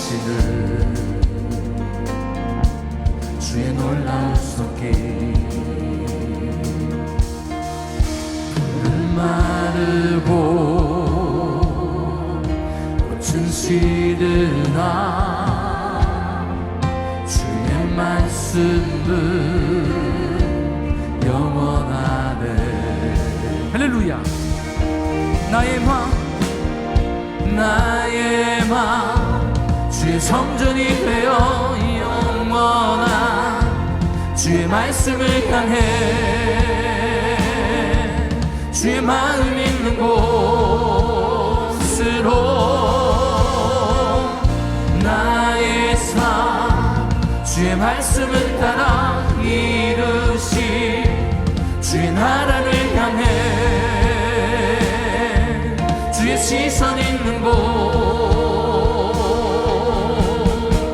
하시는 주의 놀라운 손길. 푸른 마르고 꽃은 시드나 주의 말씀은 영원하네. 할렐루야. 나의 맘 주의 성전이 되어 영원한 주의 말씀을 향해 주의 마음 있는 곳으로 나의 삶 주의 말씀을 따라 이루시 주의 나라를 향해 주의 시선 있는 곳.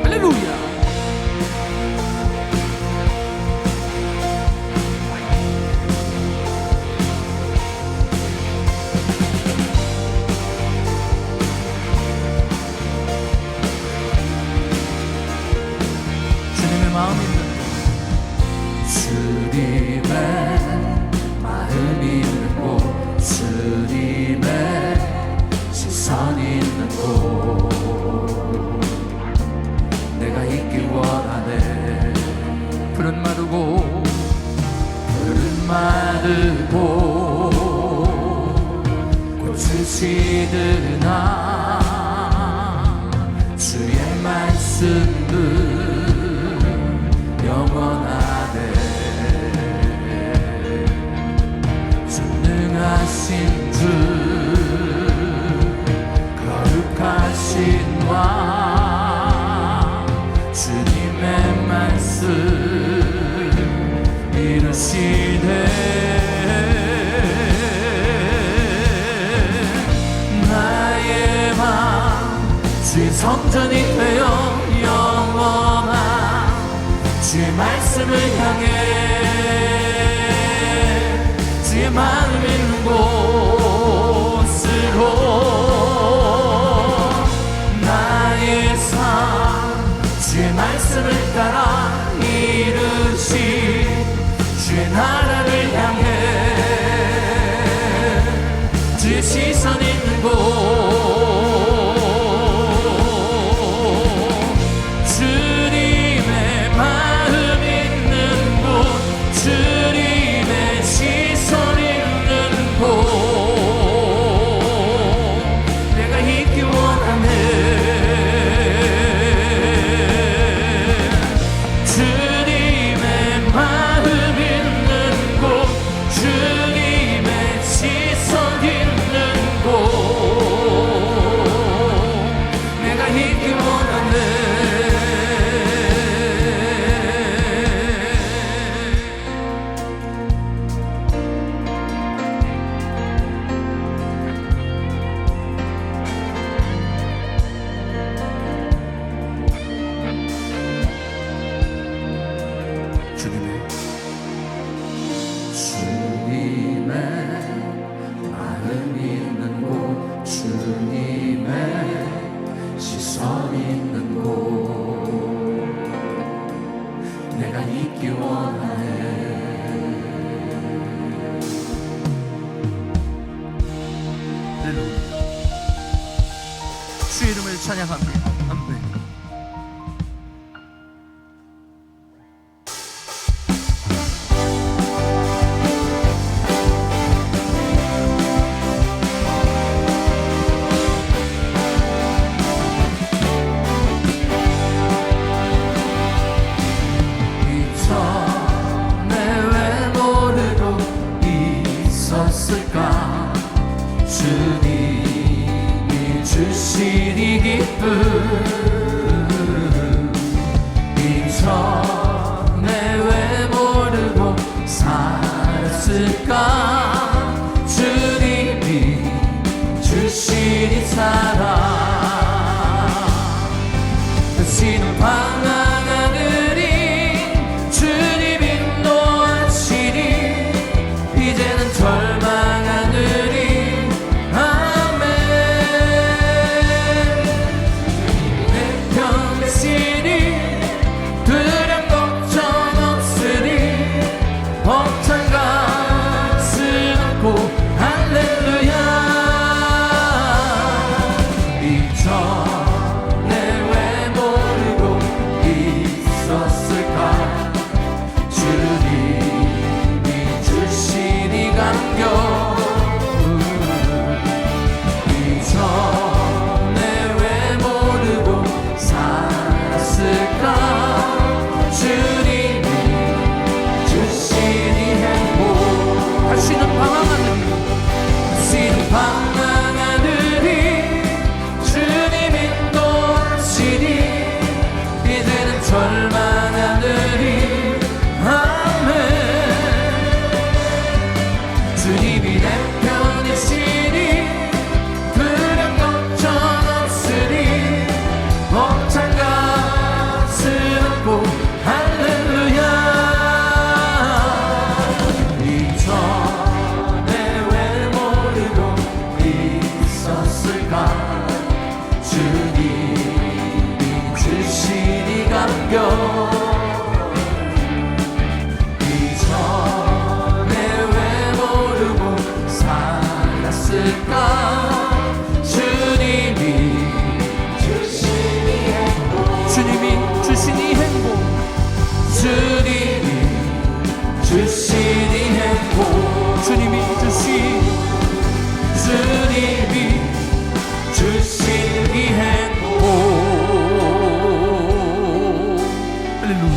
할렐루야. 주님의 마음 있는 주님의 마음 있는 곳 주님의 시선 있는 곳 내가 있기 원하네. 푸른 마르고 꽃은 시드나 주의 말씀은 영원하네. 전능하신 주 거룩하신 왕 주님의 말씀 이루시네. 나의 맘 주의 성전이 되어 영원한 주의 말씀을 향해 주의 마음 있는 곳으로 나의 삶 주의 말씀을 따라 이루시 주의 나라를 향해 주의 시선 있는 곳. 주님의 마음 있는 곳 주님의 시선 있는 곳 내가 있기 원하네. 주님의 마음 있는 곳 주님의 시선 있는 곳 내가 있기 원하네. 주님의 마음 있는 곳 주님의 시선 있는 곳 내가 있기 원하네. 주 이름을 찬양합니다. 아멘. 주님이 주신 이 기쁨 이전에 왜 모르고 살았을까. 주님이 주신 이 사랑 다시는 방황 하늘이 주님 인도하시니 이제는 절망하느니 아멘. 내 편 왜 모르고 있었을까? 주님이 주신 이 감격 이전에 왜 모르고 살았을까? 주님이 주신 이 행복 다시는 방황하는 방황하느니 주님 인도하시니 이제는 절망하느니 아멘. 주님이 내 편이시니 두려움 걱정 없으니 벅찬 가슴 안고 할렐루야. 주님이 주신 이 감격 이전에 왜 모르고 살았을까? 주님이 주신 이 행복 주님이 주신 이 행복 주님이 주신 이 행복 주님이 주신 이 행복 할렐루야.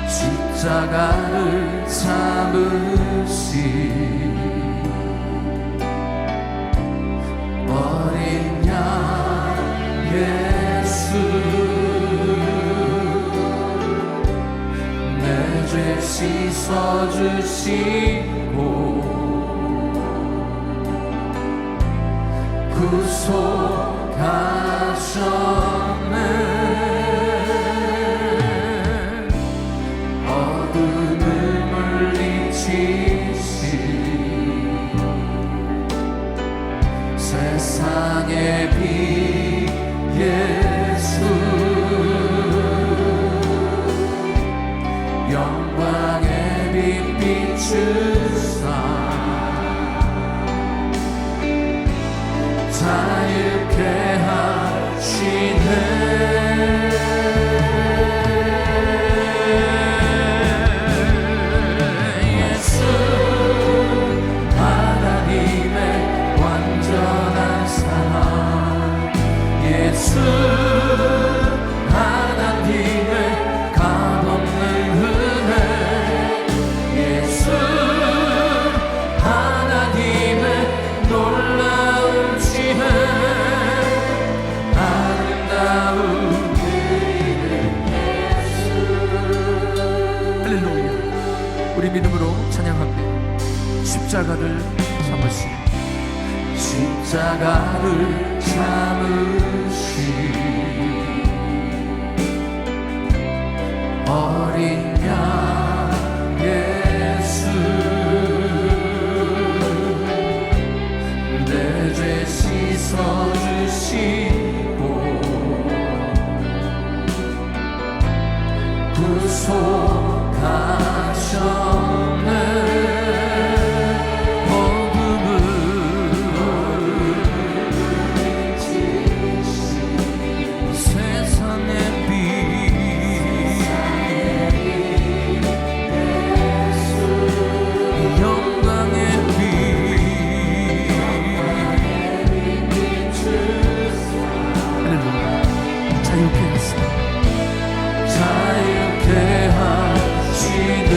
십자가를 잡으신 어린 양 예수 내 죄 씻어주시고 구속하셨네. 어둠을 물리치신 세상의 빛 예수 영광의 빛 비추사 자유케 하시네. 예수 하나님의 완전한 사랑 예수 하나님의 값없는 은혜 예수 하나님의 놀라운 지혜 아름다운 그 이름 예수. 할렐루야. 우리 믿음으로 찬양합니다. 십자가를 참으신 십자가를 참으신 어린 양 예수 내 죄 씻어주시고 구속하셨네. 어둠을 세상의 빛 영광의 빛 자유케 하시네.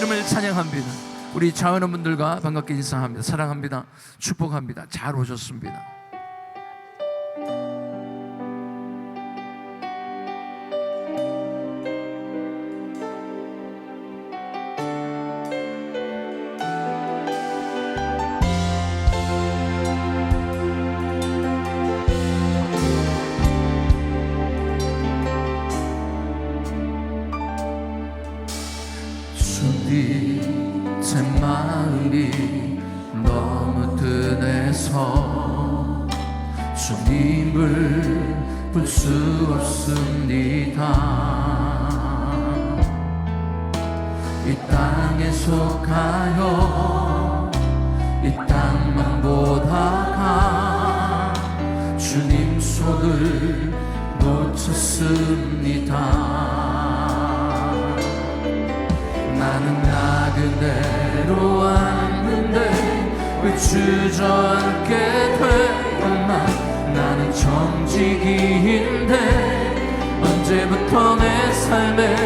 이름을 찬양합니다. 우리 자원원분들과 반갑게 인사합니다. 사랑합니다. 축복합니다. 잘 오셨습니다. 제 마음이 너무 든해서 주님을 볼 수 없습니다. 이 땅에 속하여 이 땅만 보다가 주님 손을 놓쳤습니다. 나는 나 그대로 왔는데 왜 주저앉게 되었나. 나는 정직인데 언제부터 내 삶의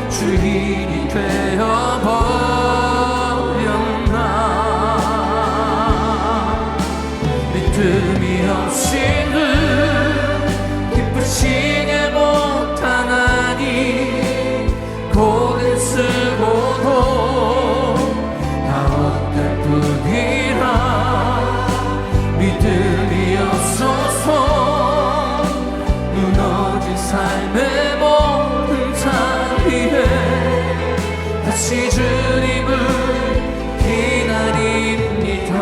주인이 되어버렸나. 믿음이 없이 늘 기쁘시게 못하나니 고개 쓰고도 다 헛될 뿐이라. 믿음이 없어서 무너진 삶의 모든 자리에 다시 주님을 기다립니다.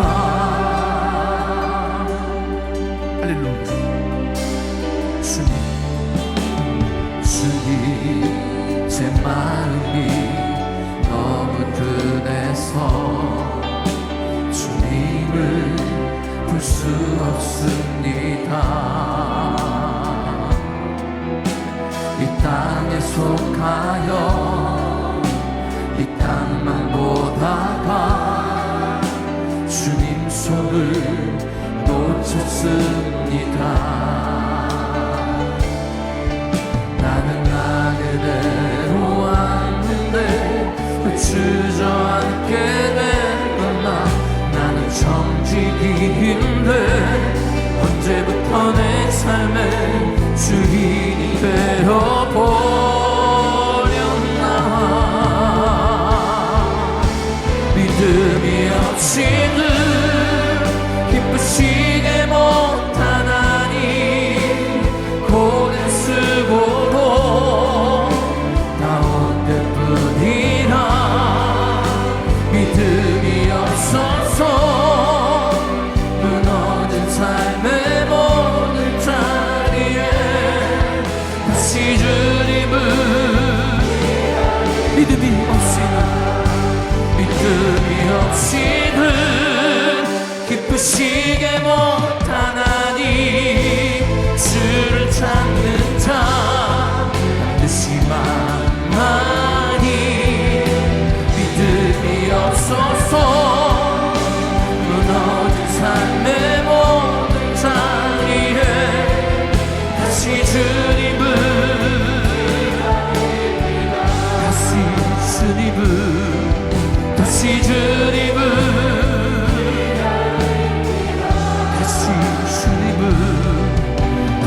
할렐루야. 주님 제 마음이 너무 든해서 주님을 볼 수 없습니다. 이 땅에 속하여 이 땅만 보다가 주님 손을 놓쳤습니다. 나는 나 그대로 왔는데 왜 주저앉게 됐나. 나는 정직인데 언제부터 내 삶의 주인이 되어버렸나. 믿음이 없이 늘 기쁘시게 못하나니 고개 쓰고도 다 헛될 뿐이라. 믿음이 없어서 무너진 삶의 모든 자리에 다시 주님을 믿음이 없이는 기쁘시게 못하나니 주를 찾는 자 반드시 만나니. 믿음이 없어서 무너진 삶의 모든 자리에 다시 주님을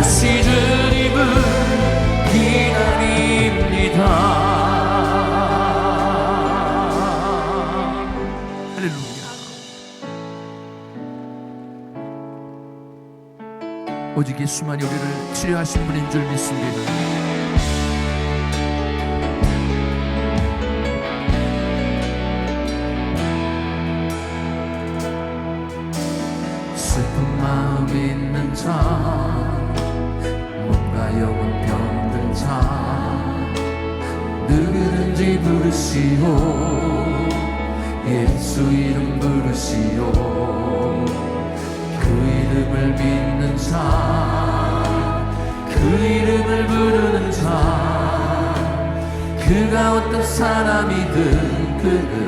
다시 주님을 기다립니다. 할렐루야. 오직 예수만이 우리를 치료하신 분인 줄 믿습니다. 슬픈 마음 있는 자, 몸과 영혼 병든 자, 누구든지 부르시오. 예수 이름 부르시오. 그 이름을 믿는 자, 그 이름을 부르는 자, 그가 어떤 사람이든 그는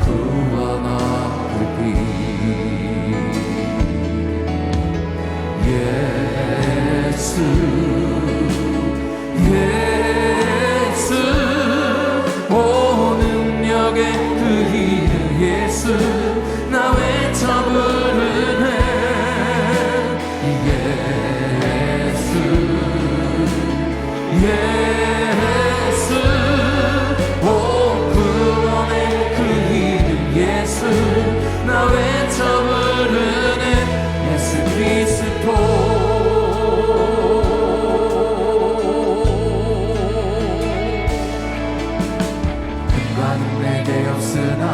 구원 얻으리. 예수 오 능력의 이름 예수 나 외쳐 부르네 예수 예수 오 구원의 그 이름 예수 나 외쳐 부르네 예수 그리스도 내게 없으나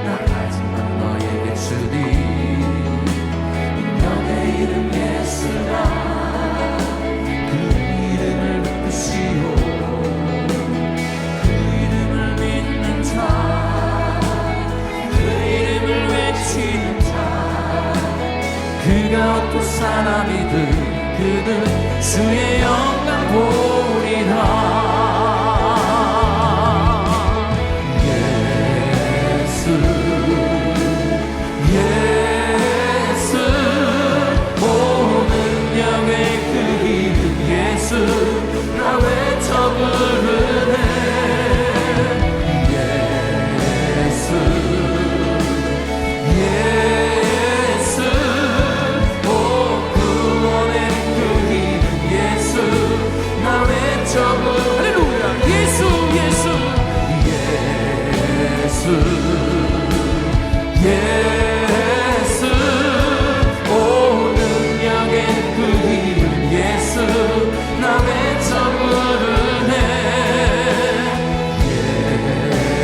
나 하지만 너에게 주리 너의 이름 예수라 그 이름을 붙드시오 그 이름을 믿는 자 그 이름을 외치는 자 그가 어떤 사람이든 그는 주의 영광 보리라 나 외쳐 부르네 예수 예수 오 구원의 그 이름 예수 나 외쳐 부르네 할렐루야 예수 예수 예수 예수 오 능력의 그 이름 예수 나 외쳐 부르네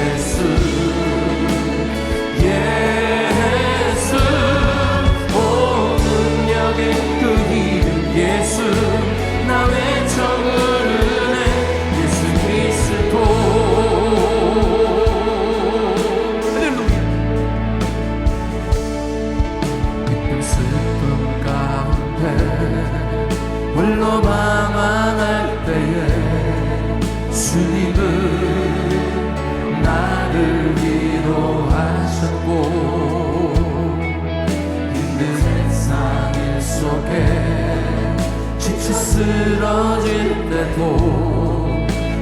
예수 예수 오 능력의 그 이름 예수 나 외쳐 부르네 예수 그리스도 할렐루야 기쁨 슬픔 가운데 홀로 방황할 때에 주님은 나를 위로하셨고 힘든 세상 일 속에 지쳐 쓰러질 때도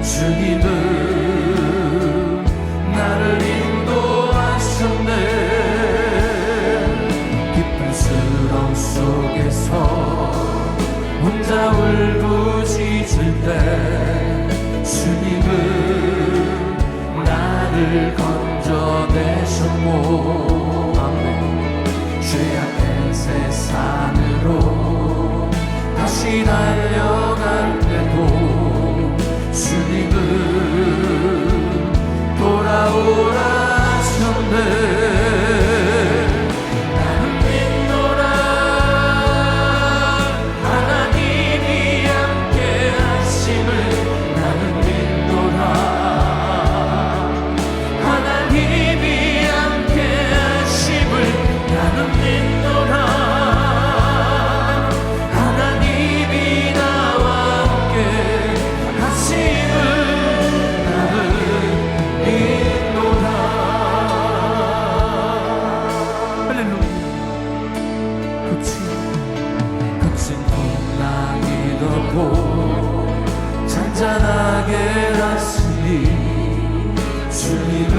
주님은 나를 인도하셨네 기쁜 수렁 속에서 혼자 울부짖을 때 주님은 나를 건져내셨고 아멘 죄악된 세상으로 다시 달려갈 때도 주님은 돌아오라 하셨네 잔잔하게 하시니 주님은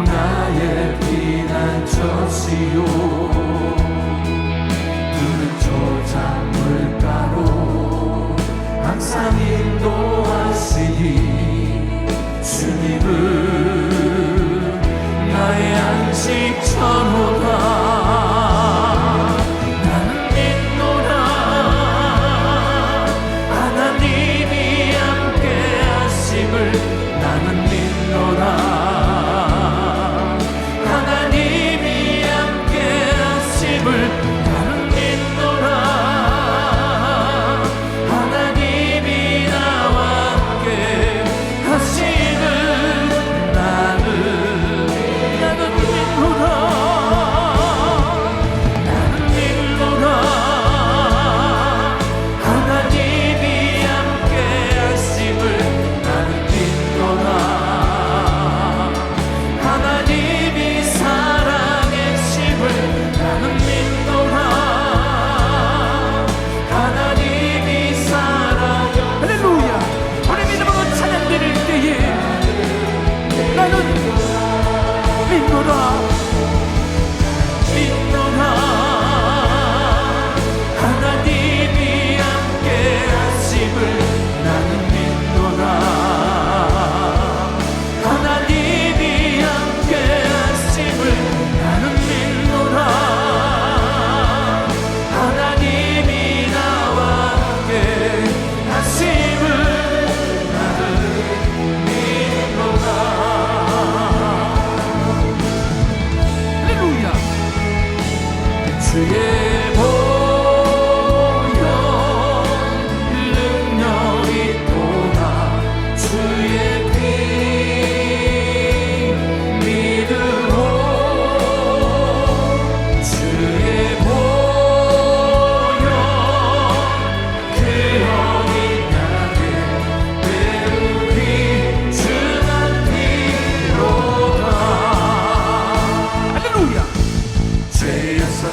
나의 피난처시오 푸른 초장물가로 항상 인도하시니 주님은 나의 안식처로다 나는 믿노라 하나님이 함께 하심을 나는 믿노라 하나님이 나와 함께 하심을 나는 믿노라 나는 믿노라 하나님이 함께 하심을 나는 믿노라 하나님이 함께 하심을 나는 믿노라 하나님이 나와 함께 하심을 나는 믿노라 할렐루야 주의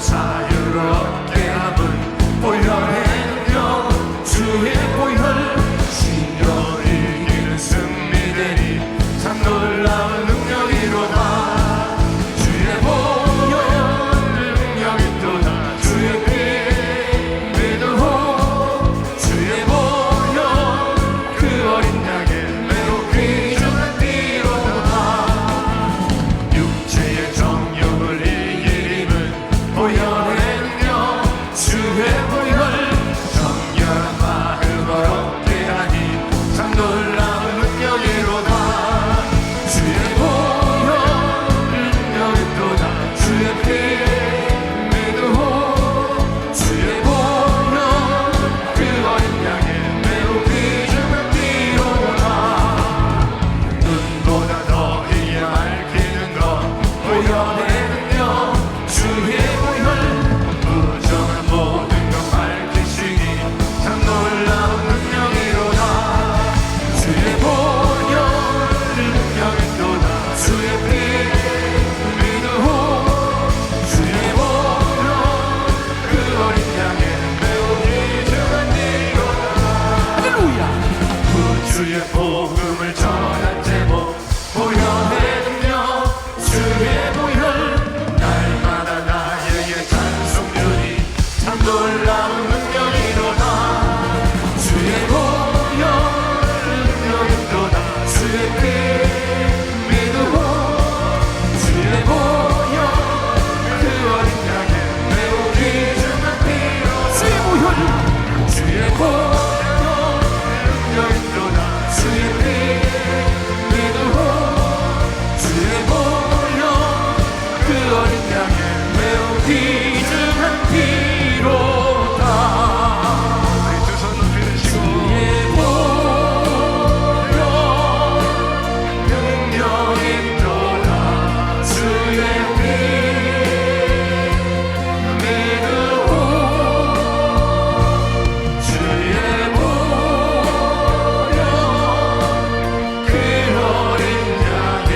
자유롭게 함은 보혈의 능력 주의 보혈 신령을 이기는 승리되니 참 놀라운 능력이로다 주의 보혈 능력이 또다 주의 피 믿으오 주의 보혈 그 어린 양의 매우 귀중한 피로다 육체의 정욕을 이길 힘은 보혈의 능력 주의 보혈 정결한 마음을 얻게 하니 참 놀라운 능력이로다 주의 보혈 능력이 또다 주의 피 믿으오 주의 보혈 그 어린 양의 매우 귀중한 피로다 눈보다 더 이게 밝히는 것 보혈의 능력 주의 부정한 모든 것 밝히시니 참 놀라운 능력이로다 주의 보혈 능력이 또다 주의 피 믿으오 주의 보혈 그 어린 양의 매우 귀중한 피로다 할렐루야 구주의 복음을 전한 제목 보혈의 능력 주의 보혈 날마다 나에게 찬송주니 참 놀라운 능력이로다 주의 보혈 능력이 또다 주의 피 믿으오 주의 보혈 그 어린 양의 매우 귀중한 피로 주의 보혈 주의 보혈 능력이 또다 주의 피 믿으오 주의 보혈 그 어린 양의 매우 귀중한 피로다 우리 두 손 높이 드시고 주의 보혈 능력이 또다 주의 피 믿으오 주의 보혈 그 어린 양의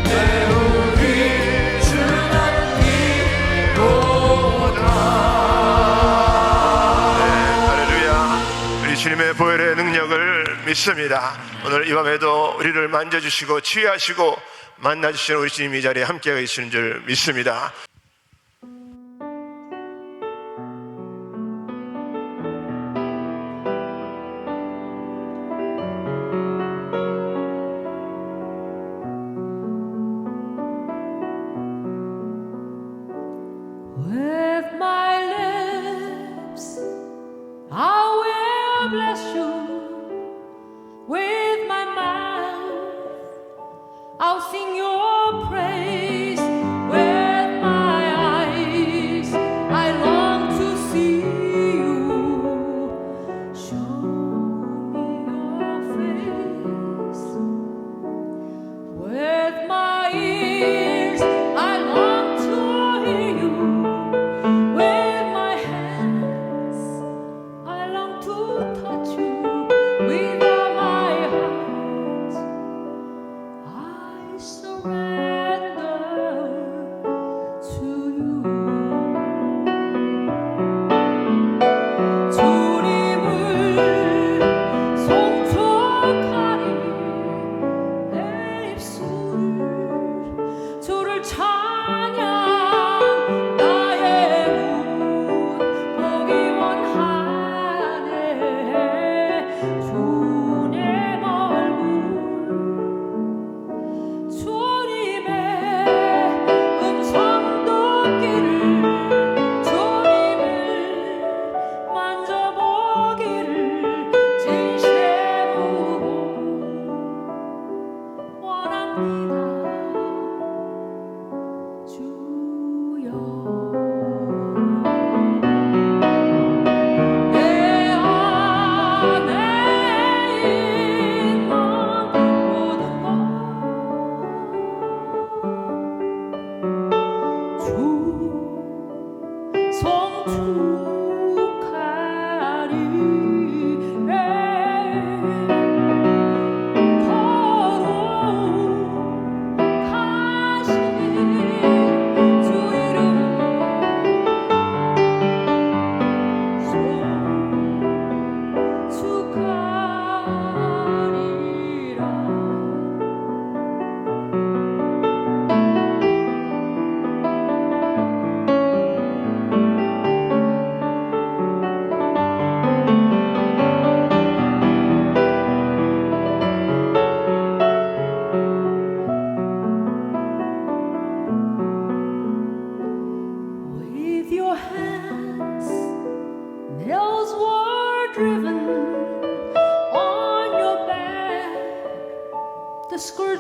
매우 귀중한 피로다 할렐루야. 우리 주님의 보혈의 능력을 믿습니다. 오늘 이 밤에도 우리를 만져주시고 치유하시고 만나주시는 우리 주님 이 자리에 함께 계시는 줄 믿습니다. With my lips, I will bless you. With my mouth, I'll sing your praise. With my eyes, I long to see you. Show me your face. With my ears, I long to hear you. With my hands, I long to touch you. With all my heart, I surrender.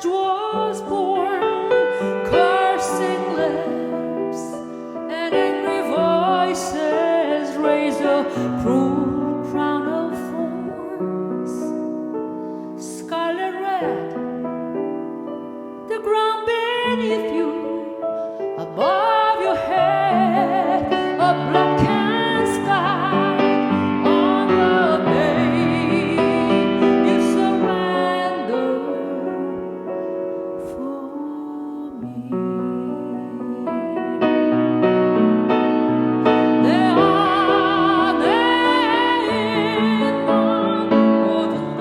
judge was born, cursing lips and angry voices raised a cruel crown of thorns, scarlet red, the ground beneath you, above your head, a blackened sky on the day you surrender for me. 내 안에 있는 모든 것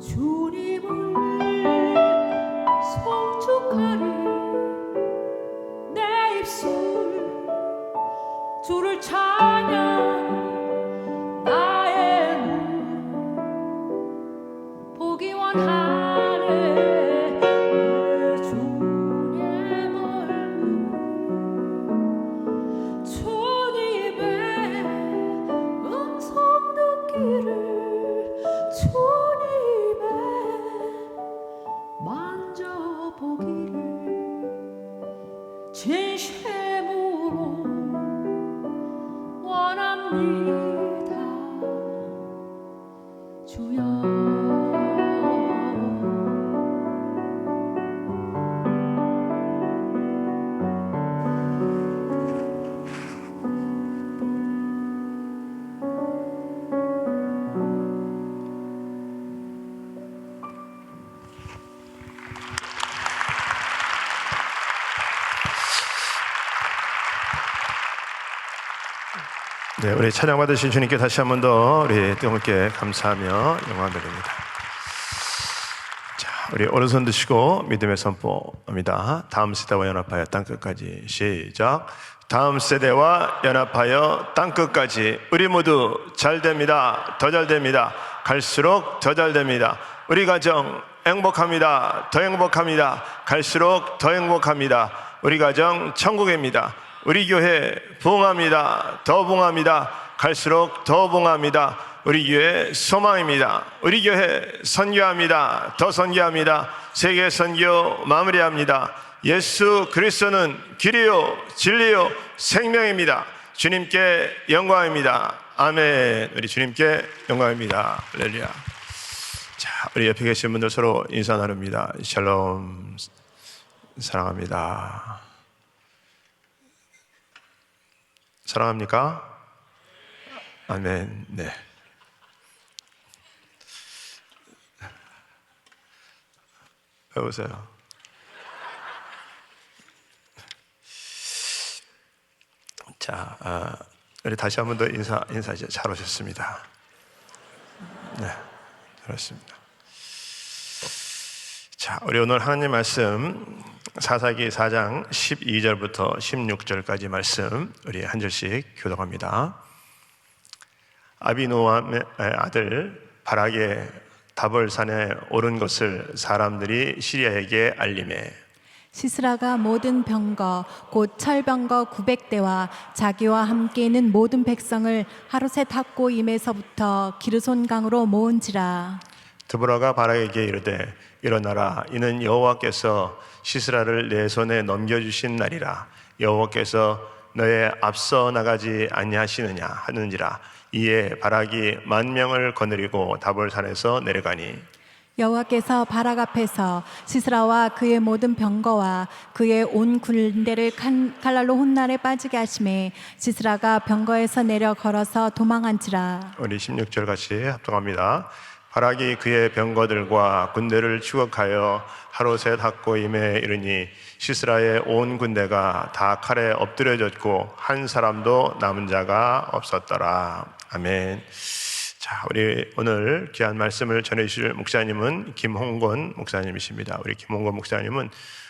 주님을 송축하리 내 입술 주를 찬양 나의 눈 보기 원하네 주님 얼굴 주님의 음성 듣기를 주님의 만져보기를 진심으로 원합니다 주여. 네, 우리 찬양 받으신 주님께 다시 한 번 더 우리 뜨겁게 감사하며 영광 드립니다. 자, 우리 오른손 드시고 믿음의 선포합니다. 다음 세대와 연합하여 땅끝까지. 시작. 다음 세대와 연합하여 땅끝까지. 우리 모두 잘 됩니다. 더 잘 됩니다. 갈수록 더 잘 됩니다. 우리 가정 행복합니다. 더 행복합니다. 갈수록 더 행복합니다. 우리 가정 천국입니다. 우리 교회 부흥합니다. 더 부흥합니다. 갈수록 더 부흥합니다. 우리 교회 소망입니다. 우리 교회 선교합니다. 더 선교합니다. 세계 선교 마무리합니다. 예수 그리스도는 길이요 진리요 생명입니다. 주님께 영광입니다. 아멘. 우리 주님께 영광입니다. 할렐루야. 자, 우리 옆에 계신 분들 서로 인사 나눕니다. 샬롬. 사랑합니다. 사랑합니까? 아멘. 네. 왜 웃어요? 자, 우리 다시 한 번 더 인사 잘 오셨습니다. 네, 그렇습니다. 자, 우리 오늘 하나님 말씀 사사기 4장 12절부터 16절까지 말씀 우리 한 절씩 교독합니다. 아비노함의 아들 바락의 다볼산에 오른 것을 사람들이 시리아에게 알림해 시스라가 모든 병거 곧 철병거 900대와 자기와 함께 있는 모든 백성을 하루셋 학고임에서부터 기르손 강으로 모은지라. 드보라가 바락에게 이르되 일어나라, 이는 여호와께서 시스라를 내 손에 넘겨주신 날이라. 여호와께서 너의 앞서 나가지 아니하시느냐 하는지라. 이에 바락이 10,000명을 거느리고 다볼산에서 내려가니 여호와께서 바락 앞에서 시스라와 그의 모든 병거와 그의 온 군대를 칼날로 혼날에 빠지게 하심에 시스라가 병거에서 내려 걸어서 도망한지라. 우리 16절 같이 합독합니다. 바락이 그의 병거들과 군대를 추격하여 하루셋 학고임에 이르니 시스라의 온 군대가 다 칼에 엎드려졌고 한 사람도 남은 자가 없었더라. 아멘. 자, 우리 오늘 귀한 말씀을 전해주실 목사님은 김홍건 목사님이십니다. 우리 김홍건 목사님은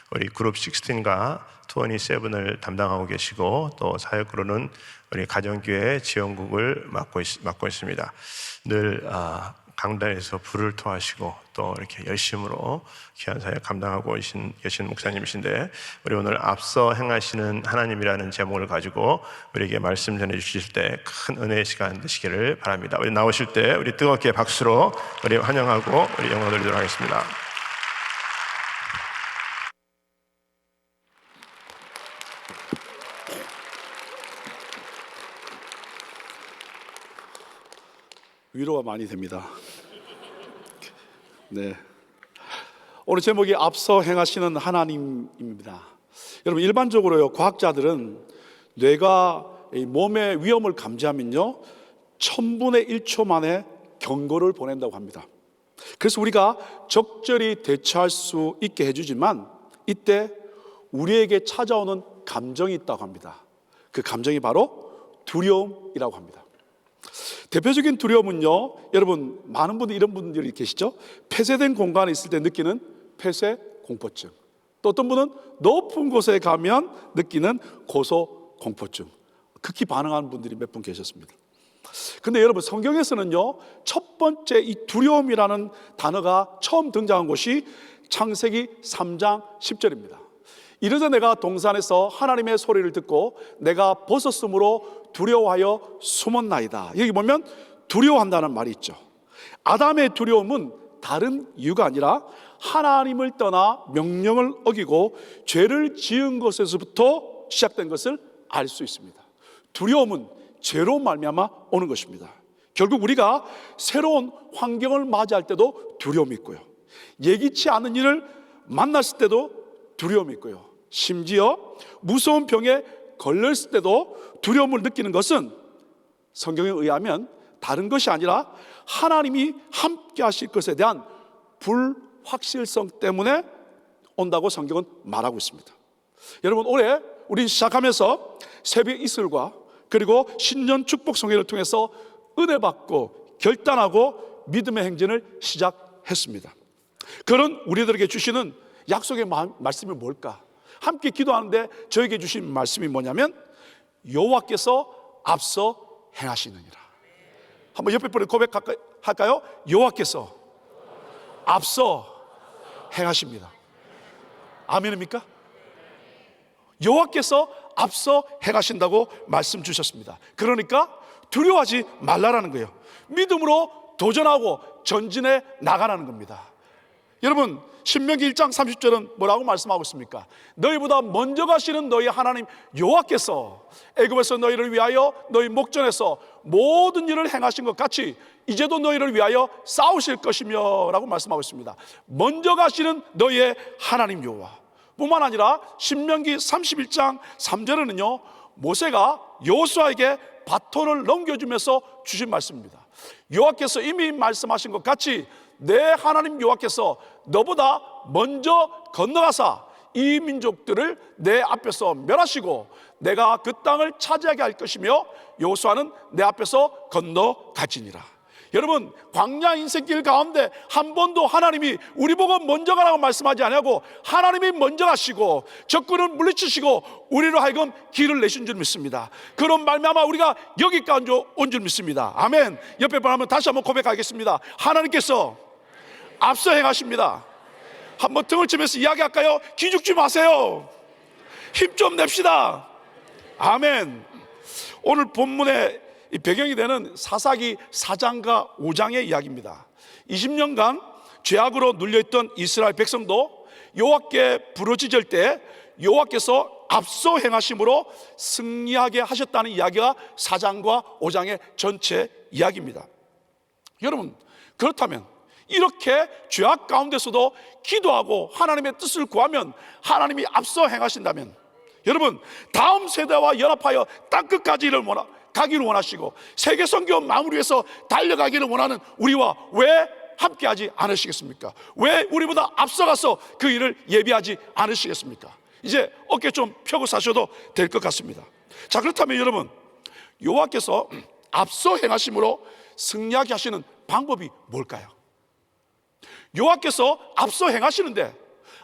우리 그룹 16과 27을 담당하고 계시고 또 사역으로는 우리 가정교회 지원국을 맡고 있습니다. 늘 강단에서 불을 토하시고 또 이렇게 열심으로 귀한 사역 감당하고 계신 목사님이신데, 우리 오늘 앞서 행하시는 하나님이라는 제목을 가지고 우리에게 말씀 전해 주실 때 큰 은혜의 시간 되시기를 바랍니다. 우리 나오실 때 우리 뜨겁게 박수로 우리 환영하고 우리 영광 돌리도록 하겠습니다. 위로가 많이 됩니다. 네. 오늘 제목이 앞서 행하시는 하나님입니다. 여러분, 일반적으로요, 과학자들은 뇌가 이 몸의 위험을 감지하면요 1000분의 1초 만에 경고를 보낸다고 합니다. 그래서 우리가 적절히 대처할 수 있게 해주지만 이때 우리에게 찾아오는 감정이 있다고 합니다. 그 감정이 바로 두려움이라고 합니다. 대표적인 두려움은요, 여러분 많은 분들 이런 분들이 계시죠. 폐쇄된 공간에 있을 때 느끼는 폐쇄 공포증, 또 어떤 분은 높은 곳에 가면 느끼는 고소 공포증, 극히 반응하는 분들이 몇 분 계셨습니다. 근데 여러분, 성경에서는요 첫 번째 이 두려움이라는 단어가 처음 등장한 곳이 창세기 3장 10절입니다. 이르되 내가 동산에서 하나님의 소리를 듣고 내가 벗었으므로 두려워하여 숨었나이다. 여기 보면 두려워한다는 말이 있죠. 아담의 두려움은 다른 이유가 아니라 하나님을 떠나 명령을 어기고 죄를 지은 것에서부터 시작된 것을 알 수 있습니다. 두려움은 죄로 말미암아 오는 것입니다. 결국 우리가 새로운 환경을 맞이할 때도 두려움이 있고요, 예기치 않은 일을 만났을 때도 두려움이 있고요, 심지어 무서운 병에 걸렸을 때도 두려움을 느끼는 것은 성경에 의하면 다른 것이 아니라 하나님이 함께 하실 것에 대한 불확실성 때문에 온다고 성경은 말하고 있습니다. 여러분, 올해 우리 시작하면서 새벽 이슬과 그리고 신년 축복 성회를 통해서 은혜 받고 결단하고 믿음의 행진을 시작했습니다. 그런 우리들에게 주시는 약속의 말씀이 뭘까? 함께 기도하는데 저에게 주신 말씀이 뭐냐면 여호와께서 앞서 행하시느니라. 한번 옆에 분에 고백할까요? 여호와께서 앞서 행하십니다. 아멘입니까? 여호와께서 앞서 행하신다고 말씀 주셨습니다. 그러니까 두려워하지 말라라는 거예요. 믿음으로 도전하고 전진해 나가라는 겁니다. 여러분, 신명기 1장 30절은 뭐라고 말씀하고 있습니까? 너희보다 먼저 가시는 너희 하나님 여호와께서 애굽에서 너희를 위하여 너희 목전에서 모든 일을 행하신 것 같이 이제도 너희를 위하여 싸우실 것이며 라고 말씀하고 있습니다. 먼저 가시는 너희의 하나님 여호와 뿐만 아니라 신명기 31장 3절에는요 모세가 여호수아에게 바톤을 넘겨주면서 주신 말씀입니다. 여호와께서 이미 말씀하신 것 같이 내 하나님 여호와께서 너보다 먼저 건너가사 이 민족들을 내 앞에서 멸하시고 내가 그 땅을 차지하게 할 것이며 여호수아는 내 앞에서 건너가지니라. 여러분, 광야 인생길 가운데 한 번도 하나님이 우리 보고 먼저 가라고 말씀하지 않고 하나님이 먼저 가시고 적군을 물리치시고 우리로 하여금 길을 내신 줄 믿습니다. 그런 말미암아 우리가 여기까지 온 줄 믿습니다. 아멘. 옆에 분하면 다시 한번 고백하겠습니다. 하나님께서 앞서 행하십니다. 한번 등을 치면서 이야기할까요? 기죽지 마세요. 힘 좀 냅시다. 아멘. 오늘 본문의 배경이 되는 사사기 4장과 5장의 이야기입니다. 20년간 죄악으로 눌려있던 이스라엘 백성도 여호와께 부르짖을 때 여호와께서 앞서 행하심으로 승리하게 하셨다는 이야기가 4장과 5장의 전체 이야기입니다. 여러분, 그렇다면 이렇게 죄악 가운데서도 기도하고 하나님의 뜻을 구하면 하나님이 앞서 행하신다면 여러분, 다음 세대와 연합하여 땅끝까지 가기를 원하시고 세계 선교 마무리해서 달려가기를 원하는 우리와 왜 함께하지 않으시겠습니까? 왜 우리보다 앞서가서 그 일을 예비하지 않으시겠습니까? 이제 어깨 좀 펴고 사셔도 될 것 같습니다. 자, 그렇다면 여러분, 여호와께서 앞서 행하심으로 승리하게 하시는 방법이 뭘까요? 여호와께서 앞서 행하시는데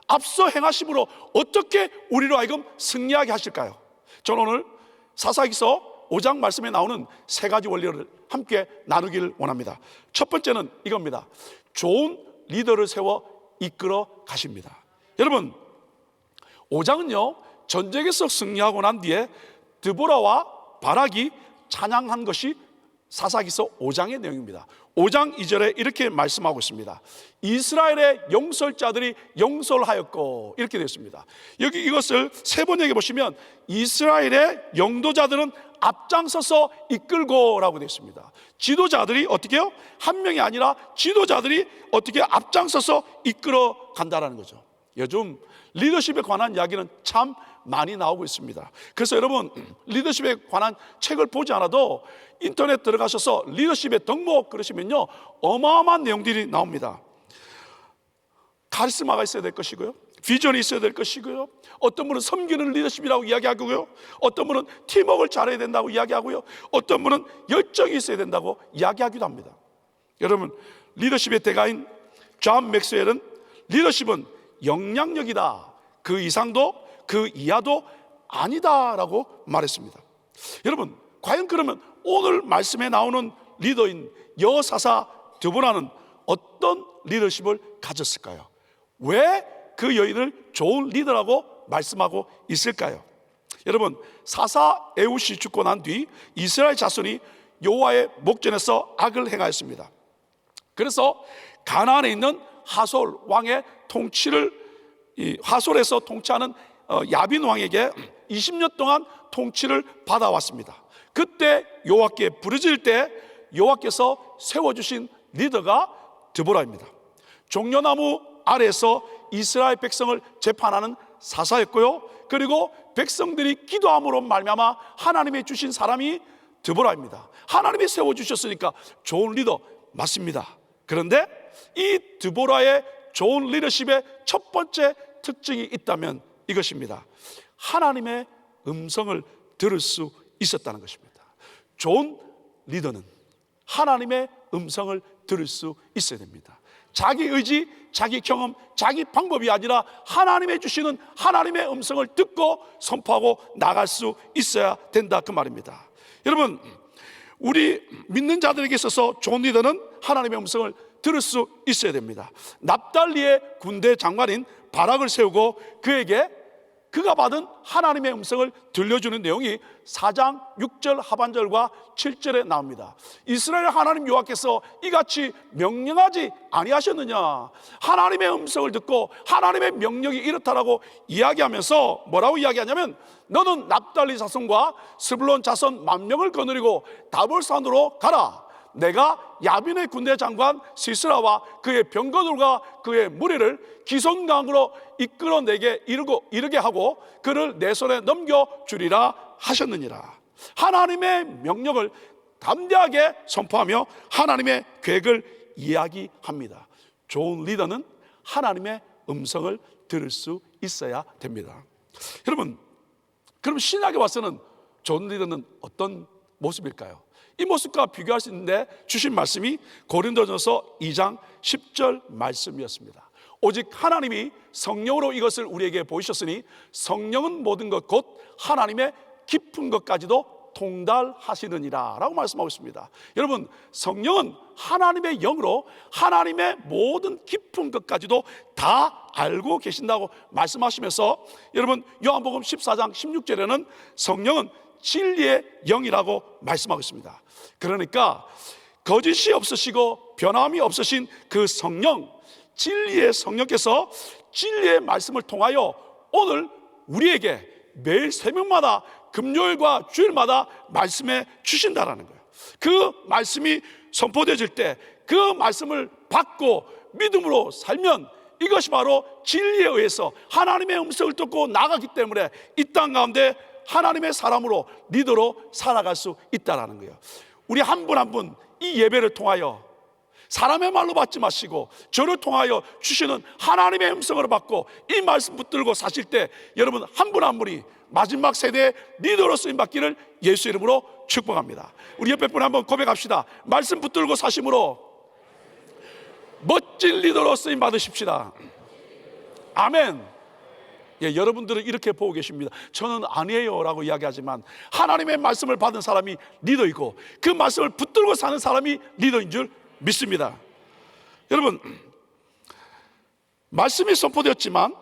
앞서 행하심으로 어떻게 우리로 하여금 승리하게 하실까요? 저는 오늘 사사기서 5장 말씀에 나오는 세 가지 원리를 함께 나누기를 원합니다. 첫 번째는 이겁니다. 좋은 리더를 세워 이끌어 가십니다. 여러분, 5장은요 전쟁에서 승리하고 난 뒤에 드보라와 바락이 찬양한 것이 사사기서 5장의 내용입니다. 5장 2절에 이렇게 말씀하고 있습니다. 이스라엘의 영솔자들이 영솔하였고, 이렇게 되어 있습니다. 여기 이것을 세 번 얘기해 보시면 이스라엘의 영도자들은 앞장서서 이끌고 라고 되어 있습니다. 지도자들이 어떻게 해요? 한 명이 아니라 지도자들이 어떻게 앞장서서 이끌어 간다라는 거죠. 요즘 리더십에 관한 이야기는 참 많이 나오고 있습니다. 그래서 여러분, 리더십에 관한 책을 보지 않아도 인터넷 들어가셔서 리더십의 덕목 그러시면요 어마어마한 내용들이 나옵니다. 카리스마가 있어야 될 것이고요, 비전이 있어야 될 것이고요, 어떤 분은 섬기는 리더십이라고 이야기하고요, 어떤 분은 팀워크를 잘해야 된다고 이야기하고요, 어떤 분은 열정이 있어야 된다고 이야기하기도 합니다. 여러분, 리더십의 대가인 존 맥스웰은 리더십은 영향력이다, 그 이상도 그 이하도 아니다라고 말했습니다. 여러분, 과연 그러면 오늘 말씀에 나오는 리더인 여사사 드보라는 어떤 리더십을 가졌을까요? 왜 그 여인을 좋은 리더라고 말씀하고 있을까요? 여러분, 사사 에훗이 죽고 난 뒤 이스라엘 자손이 여호와의 목전에서 악을 행하였습니다. 그래서 가나안에 있는 하솔 왕의 통치를 하솔에서 통치하는 야빈 왕에게 20년 동안 통치를 받아왔습니다. 그때 여호와께 부르짖을 때 여호와께서 세워주신 리더가 드보라입니다. 종려나무 아래에서 이스라엘 백성을 재판하는 사사였고요, 그리고 백성들이 기도함으로 말미암아 하나님이 주신 사람이 드보라입니다. 하나님이 세워주셨으니까 좋은 리더 맞습니다. 그런데 이 드보라의 좋은 리더십의 첫 번째 특징이 있다면 이것입니다. 하나님의 음성을 들을 수 있었다는 것입니다. 좋은 리더는 하나님의 음성을 들을 수 있어야 됩니다. 자기 의지, 자기 경험, 자기 방법이 아니라 하나님의 주시는 하나님의 음성을 듣고 선포하고 나갈 수 있어야 된다, 그 말입니다. 여러분, 우리 믿는 자들에게 있어서 좋은 리더는 하나님의 음성을 들을 수 있어야 됩니다. 납달리의 군대 장관인 바락을 세우고 그에게 그가 받은 하나님의 음성을 들려주는 내용이 4장 6절 하반절과 7절에 나옵니다. 이스라엘 하나님 여호와께서 이같이 명령하지 아니하셨느냐, 하나님의 음성을 듣고 하나님의 명령이 이렇다라고 이야기하면서 뭐라고 이야기하냐면, 너는 납달리 자손과 스불론 자손 10,000명을 거느리고 다볼산으로 가라. 내가 야빈의 군대 장관 시스라와 그의 병거들과 그의 무리를 기손강으로 이끌어 내게 이르게 하고 그를 내 손에 넘겨주리라 하셨느니라. 하나님의 명령을 담대하게 선포하며 하나님의 계획을 이야기합니다. 좋은 리더는 하나님의 음성을 들을 수 있어야 됩니다. 여러분, 그럼 신약에 와서는 좋은 리더는 어떤 모습일까요? 이 모습과 비교할 수 있는데 주신 말씀이 고린도전서 2장 10절 말씀이었습니다. 오직 하나님이 성령으로 이것을 우리에게 보이셨으니 성령은 모든 것 곧 하나님의 깊은 것까지도 통달하시느니라 라고 말씀하고 있습니다. 여러분, 성령은 하나님의 영으로 하나님의 모든 깊은 것까지도 다 알고 계신다고 말씀하시면서, 여러분, 요한복음 14장 16절에는 성령은 진리의 영이라고 말씀하고 있습니다. 그러니까 거짓이 없으시고 변함이 없으신 그 성령, 진리의 성령께서 진리의 말씀을 통하여 오늘 우리에게 매일 새벽마다 금요일과 주일마다 말씀해 주신다라는 거예요. 그 말씀이 선포되어질 때 그 말씀을 받고 믿음으로 살면 이것이 바로 진리에 의해서 하나님의 음성을 듣고 나가기 때문에 이 땅 가운데 하나님의 사람으로 리더로 살아갈 수 있다는 거예요. 우리 한 분 한 분 이 예배를 통하여 사람의 말로 받지 마시고 저를 통하여 주시는 하나님의 음성으로 받고 이 말씀 붙들고 사실 때 여러분 한 분 한 분이 마지막 세대의 리더로 쓰임받기를 예수 이름으로 축복합니다. 우리 옆에 분 한번 고백합시다. 말씀 붙들고 사심으로 멋진 리더로 쓰임받으십시다. 아멘. 예, 여러분들은 이렇게 보고 계십니다. 저는 아니에요 라고 이야기하지만 하나님의 말씀을 받은 사람이 리더이고 그 말씀을 붙들고 사는 사람이 리더인 줄 믿습니다. 여러분, 말씀이 선포되었지만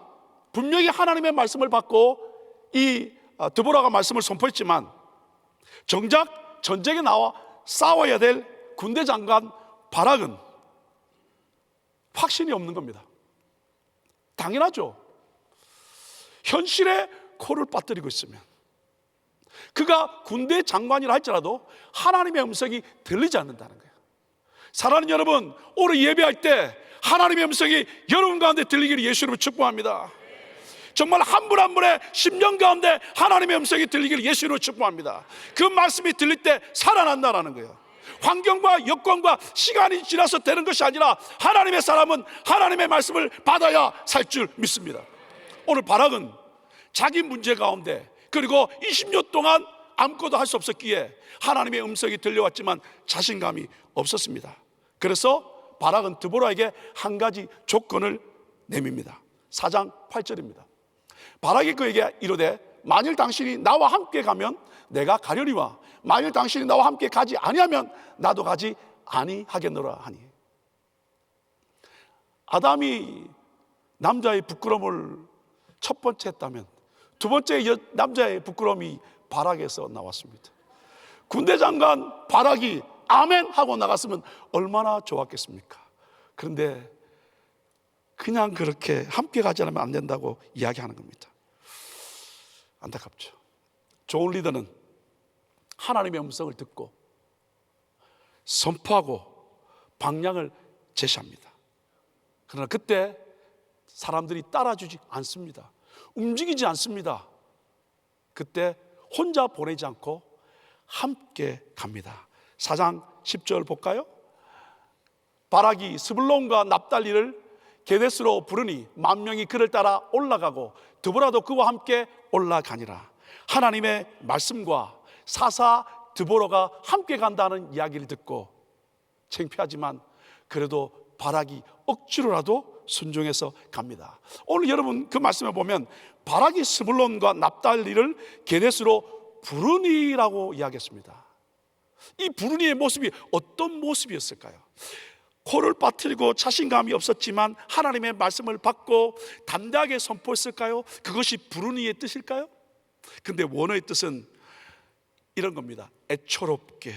분명히 하나님의 말씀을 받고 이 드보라가 말씀을 선포했지만 정작 전쟁에 나와 싸워야 될 군대 장관 바락은 확신이 없는 겁니다. 당연하죠. 현실에 코를 빠뜨리고 있으면 그가 군대 장관이라 할지라도 하나님의 음성이 들리지 않는다는 거예요. 사랑하는 여러분, 오늘 예배할 때 하나님의 음성이 여러분 가운데 들리기를 예수 이름으로 축복합니다. 정말 한 분 한 분의 심령 가운데 하나님의 음성이 들리기를 예수 이름으로 축복합니다. 그 말씀이 들릴 때 살아난다라는 거예요. 환경과 여건과 시간이 지나서 되는 것이 아니라 하나님의 사람은 하나님의 말씀을 받아야 살 줄 믿습니다. 오늘 바락은 자기 문제 가운데 그리고 20년 동안 아무것도 할 수 없었기에 하나님의 음성이 들려왔지만 자신감이 없었습니다. 그래서 바락은 드보라에게 한 가지 조건을 내밉니다. 4장 8절입니다. 바락이 그에게 이르되 만일 당신이 나와 함께 가면 내가 가려니와 만일 당신이 나와 함께 가지 아니하면 나도 가지 아니하겠노라 하니. 아담이 남자의 부끄러움을 첫 번째 했다면 두 번째 남자의 부끄러움이 바락에서 나왔습니다. 군대 장관 바락이 아멘 하고 나갔으면 얼마나 좋았겠습니까? 그런데 그냥 그렇게 함께 가지 않으면 안 된다고 이야기하는 겁니다. 안타깝죠. 좋은 리더는 하나님의 음성을 듣고 선포하고 방향을 제시합니다. 그러나 그때 사람들이 따라주지 않습니다. 움직이지 않습니다. 그때 혼자 보내지 않고 함께 갑니다. 4장 10절 볼까요? 바락이 스불론과 납달리를 게데스로 부르니 10,000명이 그를 따라 올라가고 드보라도 그와 함께 올라가니라. 하나님의 말씀과 사사 드보라가 함께 간다는 이야기를 듣고 창피하지만 그래도 바락이 억지로라도 순종해서 갑니다. 오늘 여러분 그 말씀을 보면 바락이 스불론과 납달리를 게데스로 부르니라고 이야기했습니다. 이 부르니의 모습이 어떤 모습이었을까요? 코를 빠뜨리고 자신감이 없었지만 하나님의 말씀을 받고 담대하게 선포했을까요? 그것이 부르니의 뜻일까요? 근데 원어의 뜻은 이런 겁니다. 애처롭게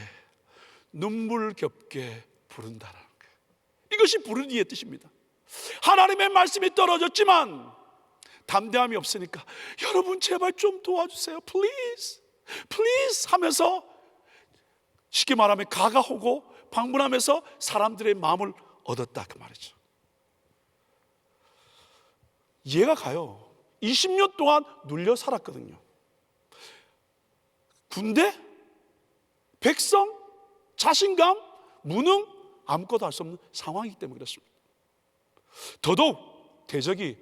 눈물겹게 부른다라는 거예요. 이것이 부르니의 뜻입니다. 하나님의 말씀이 떨어졌지만 담대함이 없으니까 여러분 제발 좀 도와주세요. Please, please 하면서 쉽게 말하면 가가오고 방문하면서 사람들의 마음을 얻었다 그 말이죠. 이해가 가요. 20년 동안 눌려 살았거든요. 군대, 백성, 자신감, 무능 아무것도 할 수 없는 상황이기 때문에 그렇습니다. 더더욱 대적이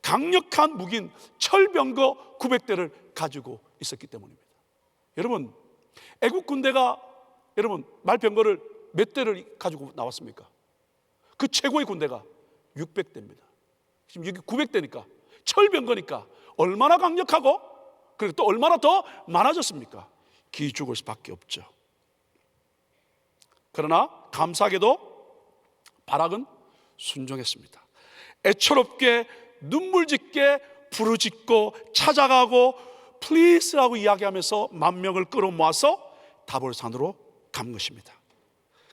강력한 무기인 철병거 900대를 가지고 있었기 때문입니다. 여러분 애국 군대가 여러분 말병거를 몇 대를 가지고 나왔습니까? 그 최고의 군대가 600대입니다. 지금 여기 900대니까 철병거니까 얼마나 강력하고 그리고 또 얼마나 더 많아졌습니까? 기 죽을 수밖에 없죠. 그러나 감사하게도 바락은 순종했습니다. 애처롭게 눈물짓게 부르짖고 찾아가고 플리스라고 이야기하면서 10,000명을 끌어모아서 다볼산으로 간 것입니다.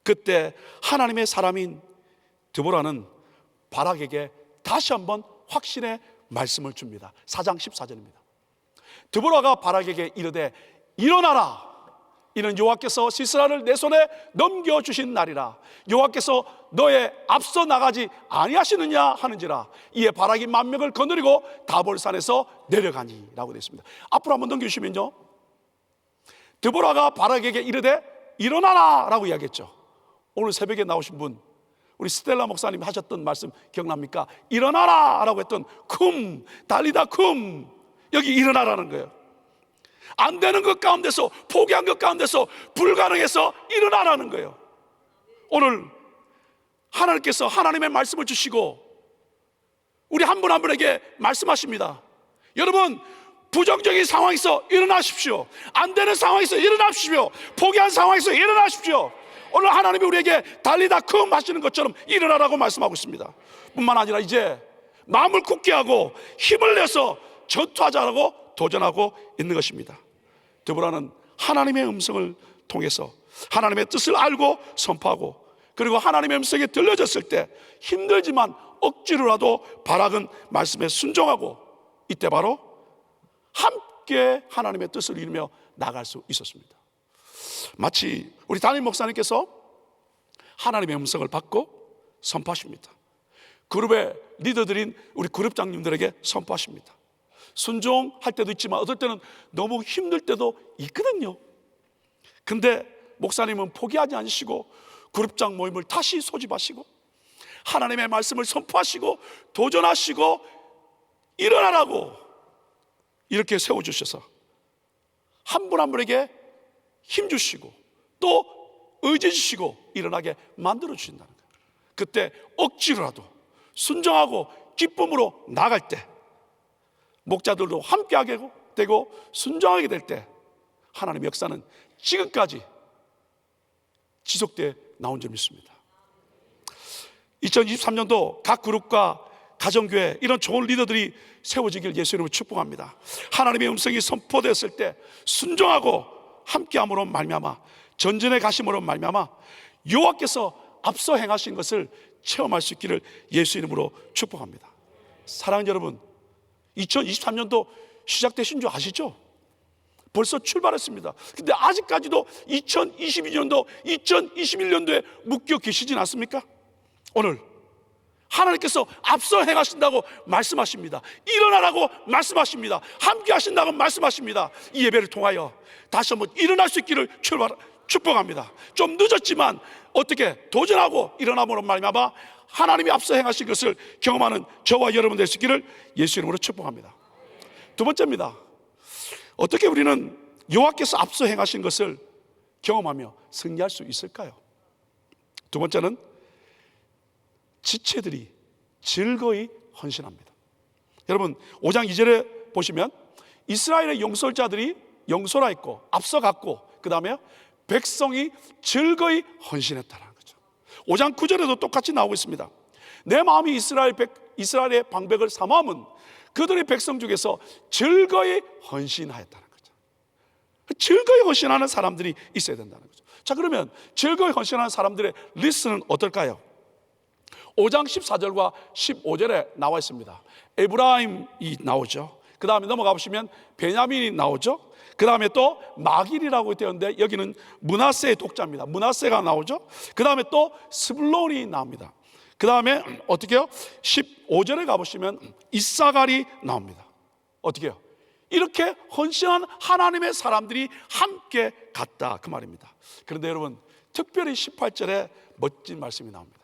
그때 하나님의 사람인 드보라는 바락에게 다시 한번 확신의 말씀을 줍니다. 4장 14절입니다. 드보라가 바락에게 이르되 일어나라. 이는 여호와께서 시스라를 내 손에 넘겨주신 날이라. 여호와께서 너의 앞서 나가지 아니하시느냐 하는지라. 이에 바락이 10,000명을 거느리고 다볼산에서 내려가니 라고 되어 있습니다. 앞으로 한번 넘겨주시면요, 드보라가 바락에게 이르되 일어나라 라고 이야기했죠. 오늘 새벽에 나오신 분 우리 스텔라 목사님이 하셨던 말씀 기억납니까? 일어나라 라고 했던 쿰, 달리다 쿰. 여기 일어나라는 거예요. 안 되는 것 가운데서, 포기한 것 가운데서, 불가능해서 일어나라는 거예요. 오늘 하나님께서 하나님의 말씀을 주시고 우리 한 분 한 분에게 말씀하십니다. 여러분, 부정적인 상황에서 일어나십시오. 안 되는 상황에서 일어나십시오. 포기한 상황에서 일어나십시오. 오늘 하나님이 우리에게 달리다 쿰 하시는 것처럼 일어나라고 말씀하고 있습니다. 뿐만 아니라 이제 마음을 굳게 하고 힘을 내서 전투하자라고 도전하고 있는 것입니다. 더불어는 하나님의 음성을 통해서 하나님의 뜻을 알고 선포하고, 그리고 하나님의 음성이 들려졌을 때 힘들지만 억지로라도 바락은 말씀에 순종하고, 이때 바로 함께 하나님의 뜻을 이루며 나갈 수 있었습니다. 마치 우리 담임 목사님께서 하나님의 음성을 받고 선포하십니다. 그룹의 리더들인 우리 그룹장님들에게 선포하십니다. 순종할 때도 있지만 어떨 때는 너무 힘들 때도 있거든요. 근데 목사님은 포기하지 않으시고 그룹장 모임을 다시 소집하시고 하나님의 말씀을 선포하시고 도전하시고 일어나라고 이렇게 세워주셔서 한 분 한 분에게 힘주시고 또 의지 주시고 일어나게 만들어 주신다는 거예요. 그때 억지로라도 순종하고 기쁨으로 나갈 때, 목자들도 함께하게 되고 순종하게 될 때 하나님의 역사는 지금까지 지속되어 나온 줄 믿습니다. 2023년도 각 그룹과 가정교회 이런 좋은 리더들이 세워지길 예수 이름으로 축복합니다. 하나님의 음성이 선포되었을 때 순종하고 함께함으로 말미암아, 전진에 가심으로 말미암아 여호와께서 앞서 행하신 것을 체험할 수 있기를 예수 이름으로 축복합니다. 사랑하는 여러분, 2023년도 시작되신 줄 아시죠? 벌써 출발했습니다. 근데 아직까지도 2022년도, 2021년도에 묶여 계시진 않습니까? 오늘 하나님께서 앞서 행하신다고 말씀하십니다. 일어나라고 말씀하십니다. 함께 하신다고 말씀하십니다. 이 예배를 통하여 다시 한번 일어날 수 있기를 축복합니다. 좀 늦었지만 어떻게 도전하고 일어남으로 말미암아 하나님이 앞서 행하신 것을 경험하는 저와 여러분 될 수 있기를 예수 이름으로 축복합니다. 두 번째입니다. 어떻게 우리는 여호와께서 앞서 행하신 것을 경험하며 승리할 수 있을까요? 두 번째는 지체들이 즐거이 헌신합니다. 여러분 5장 2절에 보시면 이스라엘의 용솔자들이 용솔하였고 앞서갔고, 그 다음에 백성이 즐거이 헌신했다는 거죠. 5장 9절에도 똑같이 나오고 있습니다. 내 마음이 이스라엘의 방백을 삼아함은 그들의 백성 중에서 즐거이 헌신하였다는 거죠. 즐거이 헌신하는 사람들이 있어야 된다는 거죠. 자, 그러면 즐거이 헌신하는 사람들의 리스트는 어떨까요? 5장 14절과 15절에 나와 있습니다. 에브라임이 나오죠. 그 다음에 넘어가 보시면 베냐민이 나오죠. 그 다음에 또 마길이라고 되었는데 여기는 므낫세의 독자입니다. 므낫세가 나오죠. 그 다음에 또 스불론이 나옵니다. 그 다음에 어떻게 해요? 15절에 가보시면 이사갈이 나옵니다. 어떻게 해요? 이렇게 헌신한 하나님의 사람들이 함께 갔다, 그 말입니다. 그런데 여러분 특별히 18절에 멋진 말씀이 나옵니다.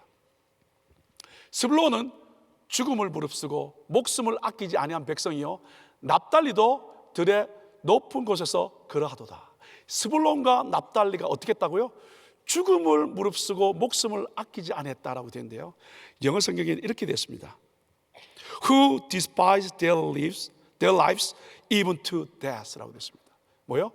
스불론은 죽음을 무릅쓰고 목숨을 아끼지 아니한 백성이요 납달리도 들의 높은 곳에서 그러하도다. 스불론과 납달리가 어떻게 했다고요? 죽음을 무릅쓰고 목숨을 아끼지 않았다라고 되는데요, 영어 성경에는 이렇게 됐습니다. Who despise their lives even to death라고 됐습니다. 뭐요?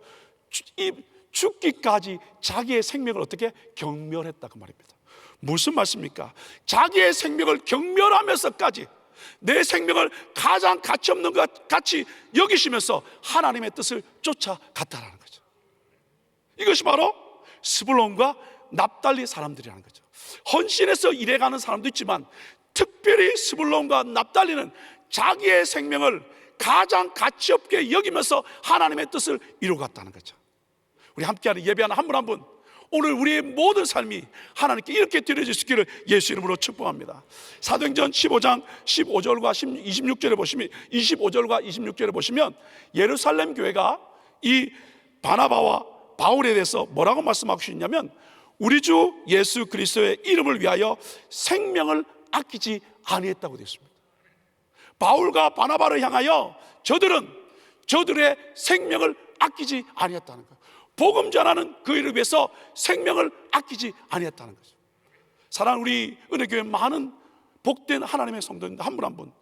죽기까지 자기의 생명을 어떻게 경멸했다, 그 말입니다. 무슨 말씀입니까? 자기의 생명을 경멸하면서까지 내 생명을 가장 가치 없는 것 같이 여기시면서 하나님의 뜻을 쫓아갔다라는 거죠. 이것이 바로 스불론과 납달리 사람들이라는 거죠. 헌신해서 일해가는 사람도 있지만 특별히 스불론과 납달리는 자기의 생명을 가장 가치 없게 여기면서 하나님의 뜻을 이루어갔다는 거죠. 우리 함께하는 예배하는 한 분 한 분, 오늘 우리의 모든 삶이 하나님께 이렇게 드려질 수 있기를 예수 이름으로 축복합니다. 사도행전 15장 15절과 26절에 보시면 25절과 26절에 보시면 예루살렘 교회가 이 바나바와 바울에 대해서 뭐라고 말씀하고 있냐면 우리 주 예수 그리스도의 이름을 위하여 생명을 아끼지 아니했다고 되어 있습니다. 바울과 바나바를 향하여 저들은 저들의 생명을 아끼지 아니했다는 거예요. 복음 전하는 그 일을 위해서 생명을 아끼지 아니했다는 거죠. 사랑하는 우리 은혜교회 많은 복된 하나님의 성도님들 한 분 한 분,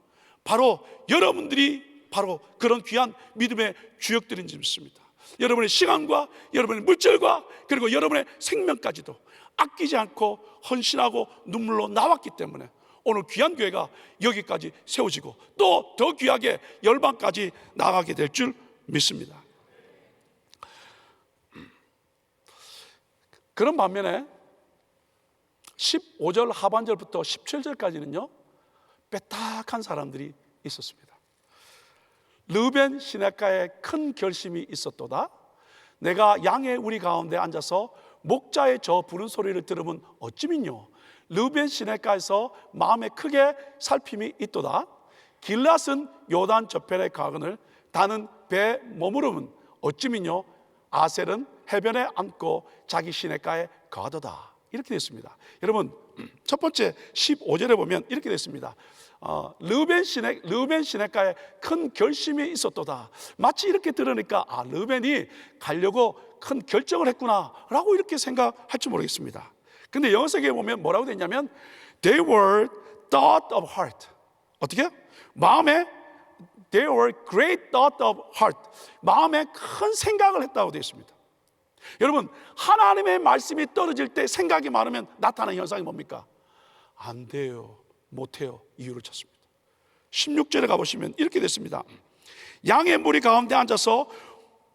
바로 여러분들이 바로 그런 귀한 믿음의 주역들인 줄 믿습니다. 여러분의 시간과 여러분의 물질과 그리고 여러분의 생명까지도 아끼지 않고 헌신하고 눈물로 나왔기 때문에 오늘 귀한 교회가 여기까지 세워지고 또 더 귀하게 열방까지 나가게 될 줄 믿습니다. 그런 반면에 15절 하반절부터 17절까지는요 빼딱한 사람들이 있었습니다. 르벤 시냇가에 큰 결심이 있었도다. 내가 양의 우리 가운데 앉아서 목자의 저 부는 소리를 들으면 어찌민요. 르벤 시냇가에서 마음에 크게 살핌이 있도다. 길앗은 요단 저편에 가거늘 다는 배에 머무르면 어찌민요. 아셀은 해변에 앉고 자기 시냇가에 거하도다. 이렇게 됐습니다. 여러분 첫 번째 15절에 보면 이렇게 됐습니다. 르벤 시냇가에 큰 결심이 있었도다. 마치 이렇게 들으니까 르벤이 가려고 큰 결정을 했구나 라고 이렇게 생각할지 모르겠습니다. 근데 영어 세계에 보면 뭐라고 되냐면 They were thought of heart. 어떻게? 마음에 They were great thought of heart. 마음에 큰 생각을 했다고 되어 있습니다. 여러분 하나님의 말씀이 떨어질 때 생각이 많으면 나타나는 현상이 뭡니까? 안 돼요, 못해요. 이유를 찾습니다. 16절에 가보시면 이렇게 됐습니다. 양의 무리 가운데 앉아서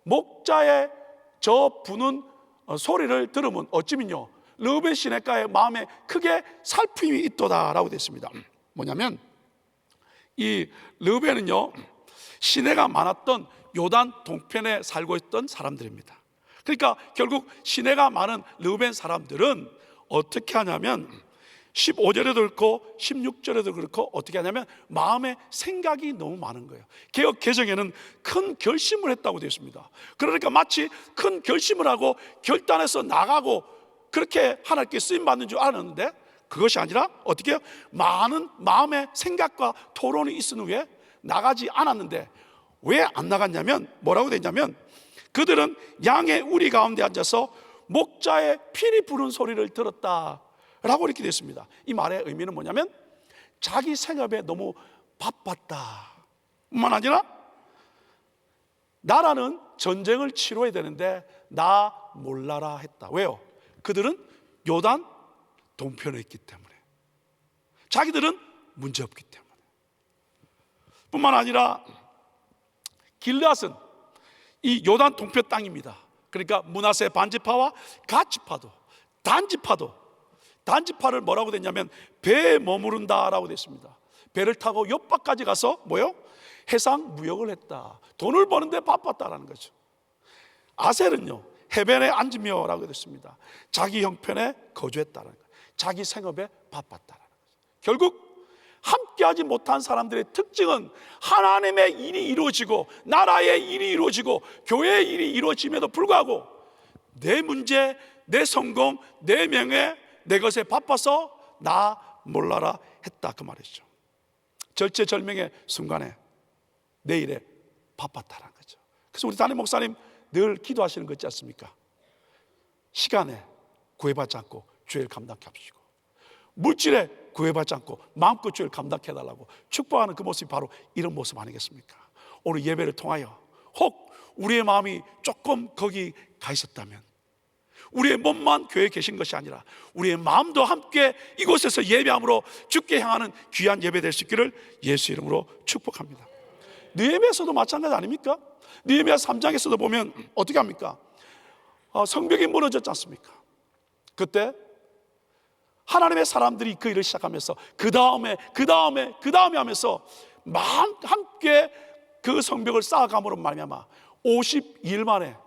목자의 저 부는 소리를 들으면 어찌민요. 르벤 시냇가에 마음에 크게 살핌이 있도다 라고 됐습니다. 뭐냐면 이 르벤은요 시내가 많았던 요단 동편에 살고 있던 사람들입니다. 그러니까 결국 시내가 많은 르벤 사람들은 어떻게 하냐면 15절에도 그렇고 16절에도 그렇고 어떻게 하냐면 마음에 생각이 너무 많은 거예요. 개역 개정에는 큰 결심을 했다고 되어 있습니다. 그러니까 마치 큰 결심을 하고 결단해서 나가고 그렇게 하나님께 쓰임 받는 줄 알았는데 그것이 아니라 어떻게 해요? 많은 마음의 생각과 토론이 있은 후에 나가지 않았는데 왜 안 나갔냐면 뭐라고 되냐면 그들은 양의 우리 가운데 앉아서 목자의 피리 부는 소리를 들었다 라고 이렇게 됐습니다. 이 말의 의미는 뭐냐면 자기 생업에 너무 바빴다 뿐만 아니라 나라는 전쟁을 치러야 되는데 나 몰라라 했다. 왜요? 그들은 요단 동편에 있기 때문에 자기들은 문제없기 때문에 뿐만 아니라 길앗은 이 요단 동편 땅입니다. 그러니까 므낫세 반지파와 갓지파도 단지파를 뭐라고 됐냐면 배에 머무른다라고 됐습니다. 배를 타고 옆바까지 가서 뭐요? 해상 무역을 했다. 돈을 버는데 바빴다라는 거죠. 아셀은요 해변에 앉으며라고 됐습니다. 자기 형편에 거주했다는 거예요. 자기 생업에 바빴다라는 거죠. 결국 함께하지 못한 사람들의 특징은 하나님의 일이 이루어지고 나라의 일이 이루어지고 교회의 일이 이루어짐에도 불구하고 내 문제, 내 성공, 내 명예, 내 것에 바빠서 나 몰라라 했다 그 말이죠. 절체절명의 순간에 내 일에 바빴다는 거죠. 그래서 우리 담임 목사님 늘 기도하시는 거 있지 않습니까? 시간에 구애받지 않고 죄를 감당케 하시고 물질에 구애받지 않고 마음껏 죄를 감당해달라고 축복하는 그 모습이 바로 이런 모습 아니겠습니까? 오늘 예배를 통하여 혹 우리의 마음이 조금 거기 가 있었다면 우리의 몸만 교회에 계신 것이 아니라 우리의 마음도 함께 이곳에서 예배함으로 주께 향하는 귀한 예배 될 수 있기를 예수 이름으로 축복합니다. 느헤미야서도 마찬가지 아닙니까? 느헤미야 3장에서도 보면 어떻게 합니까? 성벽이 무너졌지 않습니까? 그때 하나님의 사람들이 그 일을 시작하면서 그 다음에 하면서 함께 그 성벽을 쌓아감으로 말미암아 52일 만에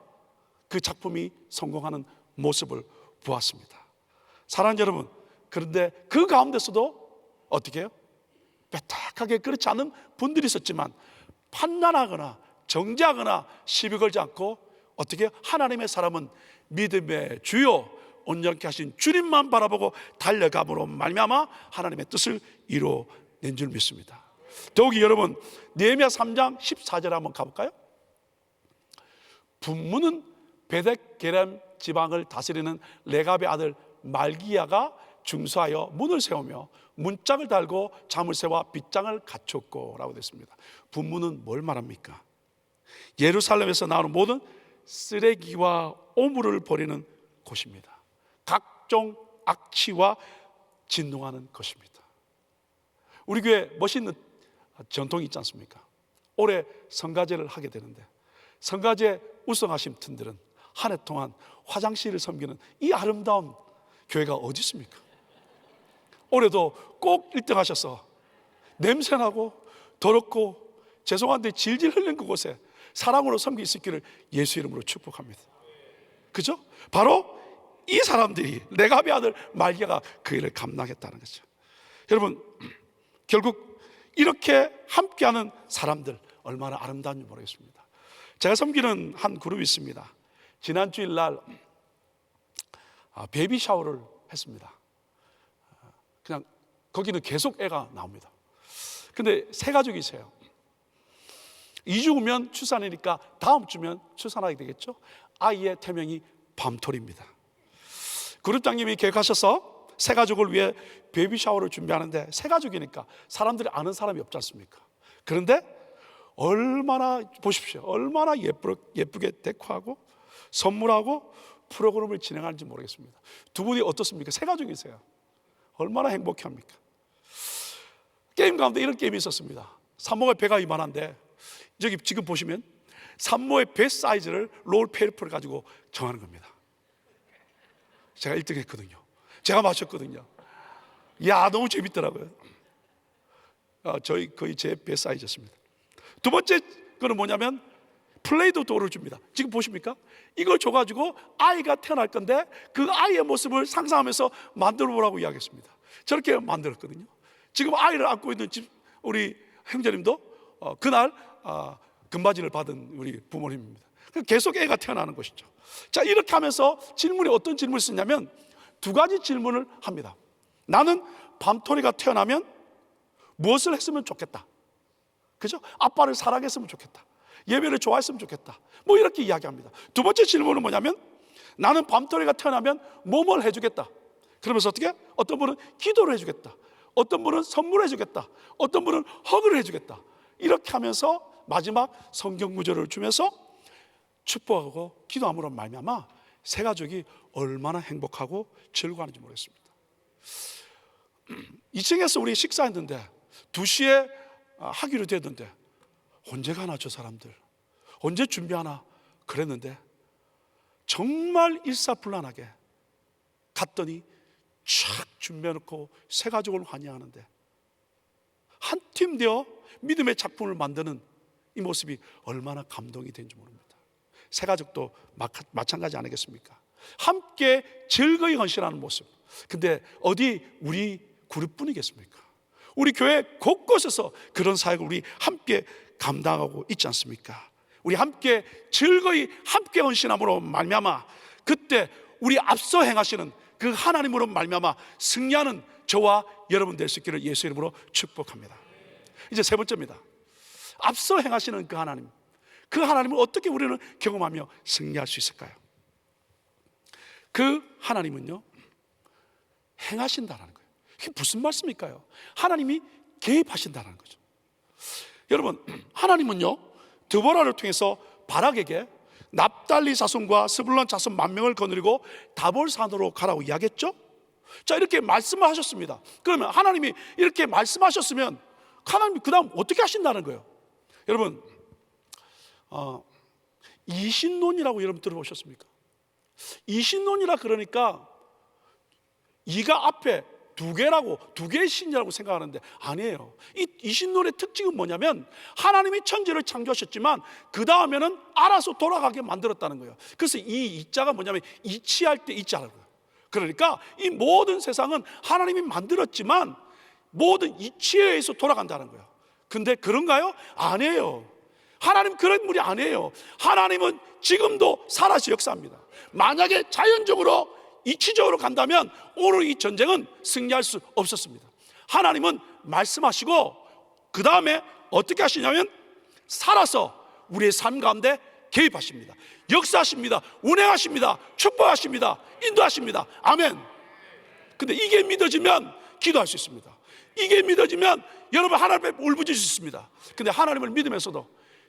그 작품이 성공하는 모습을 보았습니다. 사랑하는 여러분, 그런데 그 가운데서도 어떻게 해요? 빼딱하게 그렇지 않은 분들이 있었지만 판단하거나 정죄하거나 시비 걸지 않고 어떻게 해요? 하나님의 사람은 믿음의 주요 온전케 하신 주님만 바라보고 달려감으로 말미암아 하나님의 뜻을 이루어낸 줄 믿습니다. 더욱이 여러분, 느헤미야 3장 14절에 한번 가볼까요? 분문은 베덱게렘 지방을 다스리는 레갑의 아들 말기야가 중수하여 문을 세우며 문짝을 달고 자물쇠와 빗장을 갖췄고 라고 됐습니다. 분문은 뭘 말합니까? 예루살렘에서 나오는 모든 쓰레기와 오물을 버리는 곳입니다. 각종 악취와 진동하는 것입니다. 우리 교회 멋있는 전통이 있지 않습니까? 올해 성가제를 하게 되는데 성가제 우승하신 분들은 한 해 동안 화장실을 섬기는 이 아름다운 교회가 어디 있습니까? 올해도 꼭 1등 하셔서 냄새나고 더럽고 죄송한데 질질 흘린 그곳에 사랑으로 섬길 수 있기를 예수 이름으로 축복합니다. 그죠? 바로 이 사람들이 레갑의 아들 말기야가 그 일을 감당했다는 거죠. 여러분, 결국 이렇게 함께하는 사람들 얼마나 아름다운지 모르겠습니다. 제가 섬기는 한 그룹이 있습니다. 지난 주일날 베이비 샤워를 했습니다. 그냥 거기는 계속 애가 나옵니다. 근데 세 가족이세요. 2주 후면 출산이니까 다음 주면 출산하게 되겠죠. 아이의 태명이 밤톨입니다. 그룹장님이 계획하셔서 세 가족을 위해 베이비 샤워를 준비하는데 세 가족이니까 사람들이 아는 사람이 없지 않습니까? 그런데 얼마나 보십시오. 얼마나 예쁘게 데코하고 선물하고 프로그램을 진행하는지 모르겠습니다. 두 분이 어떻습니까? 세 가족이세요. 얼마나 행복해합니까? 게임 가운데 이런 게임이 있었습니다. 산모의 배가 이만한데 저기 지금 보시면 산모의 배 사이즈를 롤 페이퍼를 가지고 정하는 겁니다. 제가 1등 했거든요. 제가 맞췄거든요. 이야, 너무 재밌더라고요. 거의 제 배 사이즈였습니다. 두 번째 거는 뭐냐면 플레이도 도어를 줍니다. 지금 보십니까? 이걸 줘가지고 아이가 태어날 건데 그 아이의 모습을 상상하면서 만들어 보라고 이야기했습니다. 저렇게 만들었거든요. 지금 아이를 안고 있는 우리 형제님도 그날 금바지를 받은 우리 부모님입니다. 계속 애가 태어나는 것이죠. 자, 이렇게 하면서 질문이 어떤 질문을 쓰냐면 두 가지 질문을 합니다. 나는 밤토리가 태어나면 무엇을 했으면 좋겠다. 그죠? 아빠를 사랑했으면 좋겠다. 예배를 좋아했으면 좋겠다. 뭐 이렇게 이야기합니다. 두 번째 질문은 뭐냐면 나는 밤토리가 태어나면 뭐뭘 해주겠다. 그러면서 어떻게? 어떤 분은 기도를 해주겠다. 어떤 분은 선물을 해주겠다. 어떤 분은 허그를 해주겠다. 이렇게 하면서 마지막 성경 구절을 주면서 축복하고 기도함으로 말미암아 세 가족이 얼마나 행복하고 즐거워하는지 모르겠습니다. 2층에서 우리 식사했는데 2시에 하기로 됐는데 언제 가나 저 사람들 언제 준비하나 그랬는데 정말 일사불란하게 갔더니 촥 준비해놓고 세 가족을 환영하는데 한 팀 되어 믿음의 작품을 만드는 이 모습이 얼마나 감동이 되는지 모릅니다. 세 가족도 마찬가지 아니겠습니까? 함께 즐거이 헌신하는 모습. 근데 어디 우리 그룹뿐이겠습니까? 우리 교회 곳곳에서 그런 사역을 우리 함께 감당하고 있지 않습니까? 우리 함께 즐거이 함께 헌신함으로 말미암아 그때 우리 앞서 행하시는 그 하나님으로 말미암아 승리하는 저와 여러분 될 수 있기를 예수 이름으로 축복합니다. 이제 세 번째입니다. 앞서 행하시는 그 하나님, 그 하나님을 어떻게 우리는 경험하며 승리할 수 있을까요? 그 하나님은요 행하신다라는 거예요. 이게 무슨 말씀일까요? 하나님이 개입하신다는 거죠. 여러분, 하나님은요 드보라를 통해서 바락에게 납달리 자손과 스불론 자손 10,000명을 거느리고 다볼산으로 가라고 이야기했죠. 자, 이렇게 말씀을 하셨습니다. 그러면 하나님이 이렇게 말씀하셨으면 하나님이 그 다음 어떻게 하신다는 거예요? 여러분, 이신론이라고 여러분 들어보셨습니까? 이신론이라 그러니까 이가 앞에 두 개의 신이라고 생각하는데 아니에요. 이 이신론의 특징은 뭐냐면 하나님이 천지를 창조하셨지만 그 다음에는 알아서 돌아가게 만들었다는 거예요. 그래서 이 이자가 뭐냐면 이치할 때 이자라는 거예요. 그러니까 이 모든 세상은 하나님이 만들었지만 모든 이치에 의해서 돌아간다는 거예요. 근데 그런가요? 아니에요. 하나님 그런 분이 아니에요. 하나님은 지금도 살아서 역사합니다. 만약에 자연적으로 이치적으로 간다면 오늘 이 전쟁은 승리할 수 없었습니다. 하나님은 말씀하시고 그 다음에 어떻게 하시냐면 살아서 우리의 삶 가운데 개입하십니다. 역사하십니다. 운행하십니다. 축복하십니다. 인도하십니다. 아멘. 근데 이게 믿어지면 기도할 수 있습니다. 이게 믿어지면 여러분 하나님 앞에 울부짖을 수 있습니다. 근데 하나님을 믿으면서도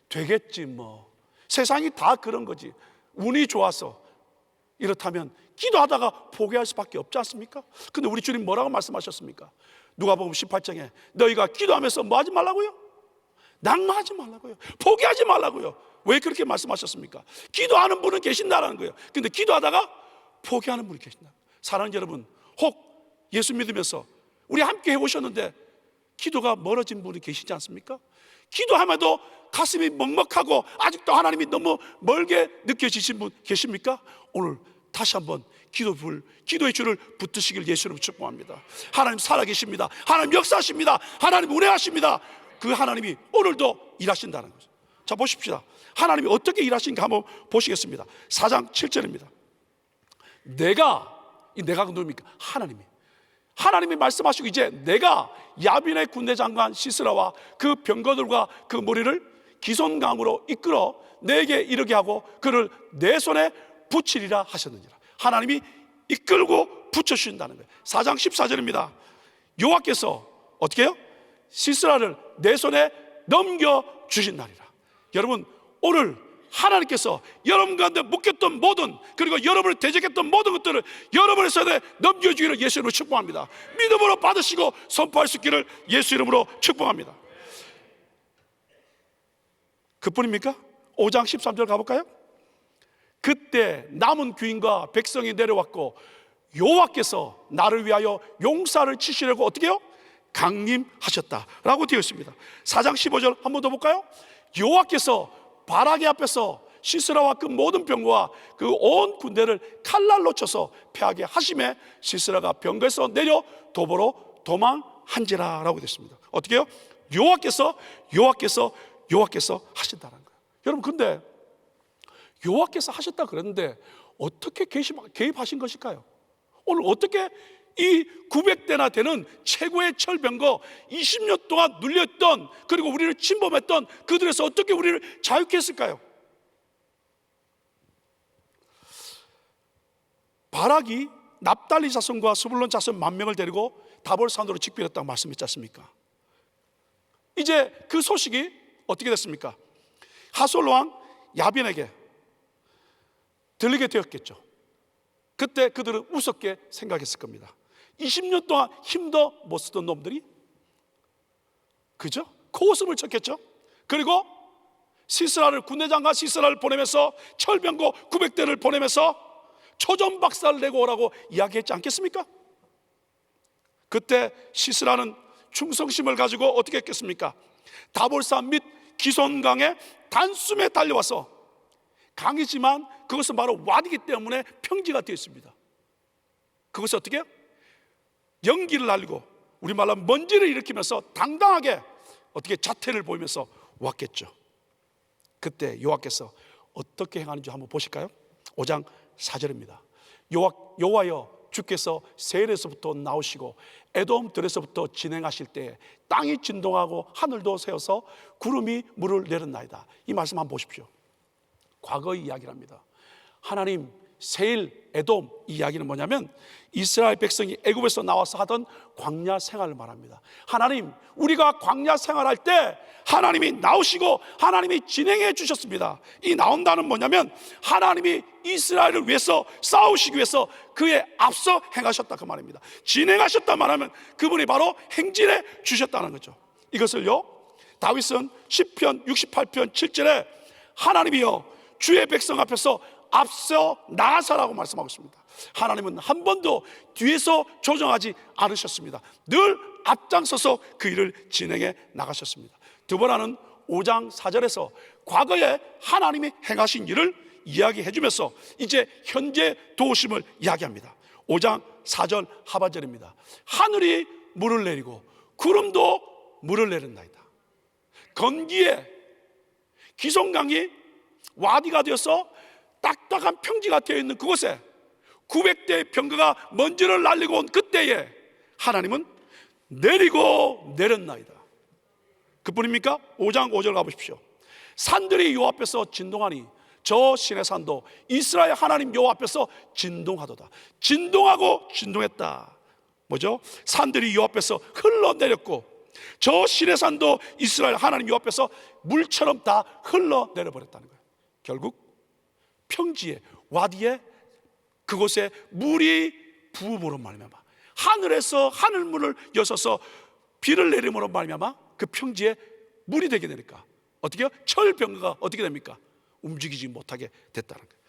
되겠지 뭐, 세상이 다 그런 거지, 운이 좋아서, 이렇다면 기도하다가 포기할 수밖에 없지 않습니까? 근데 우리 주님 뭐라고 말씀하셨습니까? 누가복음 18장에 너희가 기도하면서 뭐 하지 말라고요? 낙마하지 말라고요. 포기하지 말라고요. 왜 그렇게 말씀하셨습니까? 기도하는 분은 계신다라는 거예요. 근데 기도하다가 포기하는 분이 계신다. 사랑하는 여러분, 혹 예수 믿으면서 우리 함께 해보셨는데 기도가 멀어진 분이 계시지 않습니까? 기도하면도 가슴이 먹먹하고 아직도 하나님이 너무 멀게 느껴지신 분 계십니까? 오늘 다시 한번 기도의 줄을 붙드시길 예수로 축복합니다. 하나님 살아계십니다. 하나님 역사하십니다. 하나님 운행하십니다. 그 하나님이 오늘도 일하신다는 거죠. 자, 보십시다. 하나님이 어떻게 일하신가 한번 보시겠습니다. 4장 7절입니다. 이 내가 누굽니까? 하나님이 말씀하시고 이제 내가 야빈의 군대 장관 시스라와 그 병거들과 그 무리를 기손강으로 이끌어 내게 이르게 하고 그를 내 손에 붙이리라 하셨느니라. 하나님이 이끌고 붙여주신다는 거예요. 4장 14절입니다. 여호와께서 어떻게 해요? 시스라를 내 손에 넘겨주신다니라. 여러분, 오늘 하나님께서 여러분 가운데 묶였던 모든, 그리고 여러분을 대적했던 모든 것들을 여러분의 손에 넘겨주기를 예수 이름으로 축복합니다. 믿음으로 받으시고 선포할 수 있기를 예수 이름으로 축복합니다. 그뿐입니까? 5장 13절 가볼까요? 그때 남은 귀인과 백성이 내려왔고 여호와께서 나를 위하여 용사를 치시려고 어떻게 해요? 강림하셨다라고 되어 있습니다. 4장 15절 한 번 더 볼까요? 여호와께서 바라기 앞에서 시스라와 그 모든 병거와 그 온 군대를 칼날로 쳐서 패하게 하심에 시스라가 병거에서 내려 도보로 도망한지라 라고 되어 있습니다. 어떻게 해요? 여호와께서 하신다는 거예요. 여러분, 근데 여호와께서 하셨다 그랬는데 어떻게 개입하신 것일까요? 오늘 어떻게 이 900대나 되는 최고의 철병거 20년 동안 눌렸던, 그리고 우리를 침범했던 그들에서 어떻게 우리를 자유케 했을까요? 바락이 납달리 자손과 스불론 자손 10,000명을 데리고 다볼산으로 직별했다고 말씀했지 않습니까? 이제 그 소식이 어떻게 됐습니까? 하솔 왕 야빈에게 들리게 되었겠죠. 그때 그들은 우습게 생각했을 겁니다. 20년 동안 힘도 못 쓰던 놈들이, 그죠? 코웃음을 쳤겠죠. 그리고 시스라를, 군대장관 시스라를 보내면서 철병거 900대를 보내면서 초전박살을 내고 오라고 이야기했지 않겠습니까? 그때 시스라는 충성심을 가지고 어떻게 했겠습니까? 다볼산 및 기손강의 단숨에 달려와서, 강이지만 그것은 바로 와디기 때문에 평지가 되어 있습니다. 그것을 어떻게 해요? 연기를 날리고 우리말로 먼지를 일으키면서 당당하게 어떻게 자태를 보이면서 왔겠죠. 그때 여호와께서 어떻게 행하는지 한번 보실까요? 5장 4절입니다. 여호와여, 주께서 세일에서부터 나오시고 에돔 들에서부터 진행하실 때 땅이 진동하고 하늘도 새어서 구름이 물을 내렸나이다. 이 말씀 한번 보십시오. 과거의 이야기랍니다. 하나님, 세일, 에돔, 이 이야기는 뭐냐면 이스라엘 백성이 애굽에서 나와서 하던 광야 생활을 말합니다. 하나님, 우리가 광야 생활할 때 하나님이 나오시고 하나님이 진행해 주셨습니다. 이 나온다는 뭐냐면 하나님이 이스라엘을 위해서 싸우시기 위해서 그의 앞서 행하셨다, 그 말입니다. 진행하셨다 말하면 그분이 바로 행진해 주셨다는 거죠. 이것을요, 다윗은 시편 68편 7절에 하나님이여 주의 백성 앞에서 앞서 나아서라고 말씀하고 있습니다. 하나님은 한 번도 뒤에서 조정하지 않으셨습니다. 늘 앞장서서 그 일을 진행해 나가셨습니다. 드보라는 5장 4절에서 과거에 하나님이 행하신 일을 이야기해 주면서 이제 현재 도우심을 이야기합니다. 5장 4절 하반절입니다. 하늘이 물을 내리고 구름도 물을 내린다이다. 건기에 기손강이 와디가 되어서 딱딱한 평지가 되어 있는 그곳에 900대의 병거가 먼지를 날리고 온 그때에 하나님은 내리고 내렸나이다. 그뿐입니까? 5장 5절 가보십시오. 산들이 여호와 앞에서 진동하니 저 신의 산도 이스라엘 하나님 여호와 앞에서 진동하도다. 진동하고 진동했다. 뭐죠? 산들이 여호와 앞에서 흘러내렸고 저 신의 산도 이스라엘 하나님 여호와 앞에서 물처럼 다 흘러내려버렸다는 거예요. 결국 평지에 와디에 그곳에 물이 부음으로 말미암아 하늘에서 하늘문을 여서서 비를 내림으로 말미암아 그 평지에 물이 되게 되니까 어떻게 해요? 철병거가 어떻게 됩니까? 움직이지 못하게 됐다는 거예요.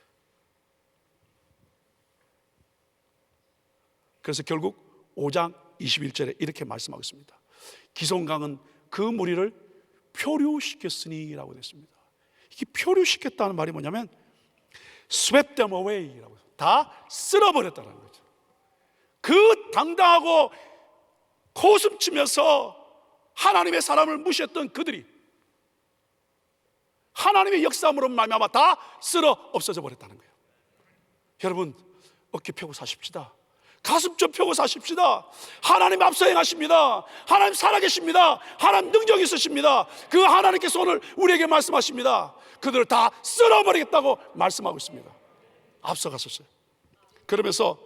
그래서 결국 5장 21절에 이렇게 말씀하고 있습니다. 기송강은 그 무리를 표류시켰으니 라고 됐습니다. 이게 표류시켰다는 말이 뭐냐면 swept them away 라고 다 쓸어버렸다는 거죠. 그 당당하고 코숨치면서 하나님의 사람을 무시했던 그들이 하나님의 역사함으로 말미암아 다 쓸어 없어져 버렸다는 거예요. 여러분 어깨 펴고 사십시다. 가슴 좀 펴고 사십시다. 하나님 앞서 행하십니다. 하나님 살아계십니다. 하나님 능력이 있으십니다. 그 하나님께서 오늘 우리에게 말씀하십니다. 그들을 다 쓸어버리겠다고 말씀하고 있습니다. 앞서갔었어요. 그러면서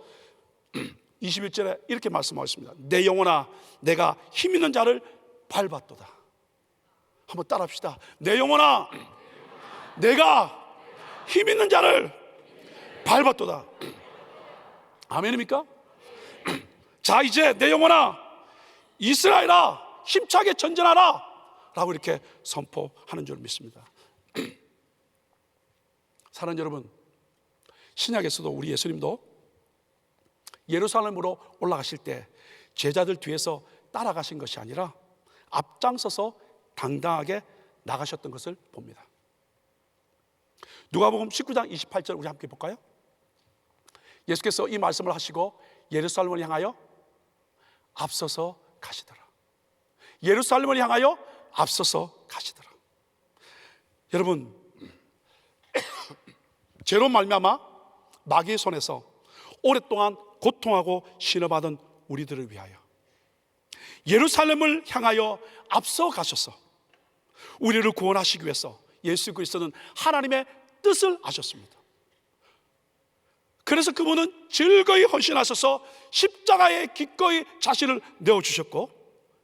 21절에 이렇게 말씀하고 있습니다. 내 영혼아 내가 힘 있는 자를 밟았도다. 한번 따라합시다. 내 영혼아 내가 힘 있는 자를 밟았도다. 아멘입니까? 자 이제 내 영혼아 이스라엘아 힘차게 전진하라 라고 이렇게 선포하는 줄 믿습니다. 사랑하는 여러분, 신약에서도 우리 예수님도 예루살렘으로 올라가실 때 제자들 뒤에서 따라가신 것이 아니라 앞장서서 당당하게 나가셨던 것을 봅니다. 누가복음 19장 28절 우리 함께 볼까요? 예수께서 이 말씀을 하시고 예루살렘을 향하여 앞서서 가시더라. 예루살렘을 향하여 앞서서 가시더라. 여러분, 죄로 말미암아 마귀의 손에서 오랫동안 고통하고 신어받은 우리들을 위하여 예루살렘을 향하여 앞서 가셔서 우리를 구원하시기 위해서 예수 그리스도는 하나님의 뜻을 아셨습니다. 그래서 그분은 즐거이 헌신하셔서 십자가에 기꺼이 자신을 내어주셨고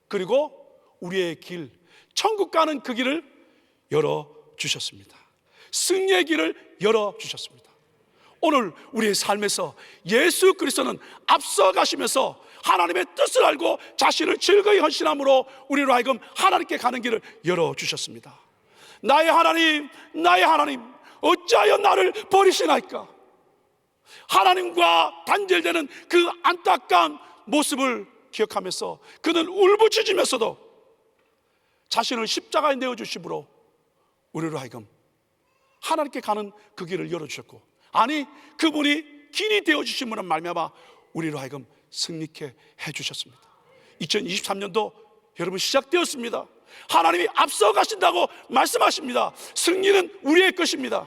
그리고 우리의 길, 천국 가는 그 길을 열어주셨습니다. 승리의 길을 열어주셨습니다. 오늘 우리의 삶에서 예수 그리스도는 앞서 가시면서 하나님의 뜻을 알고 자신을 즐거이 헌신함으로 우리로 하여금 하나님께 가는 길을 열어주셨습니다. 나의 하나님, 나의 하나님, 어찌하여 나를 버리시나이까? 하나님과 단절되는 그 안타까운 모습을 기억하면서 그는 울부짖으면서도 자신을 십자가에 내어주심으로 우리로 하여금 하나님께 가는 그 길을 열어주셨고, 아니 그분이 길이 되어주심으로 말미암아 우리로 하여금 승리케 해주셨습니다. 2023년도 여러분 시작되었습니다. 하나님이 앞서 가신다고 말씀하십니다. 승리는 우리의 것입니다.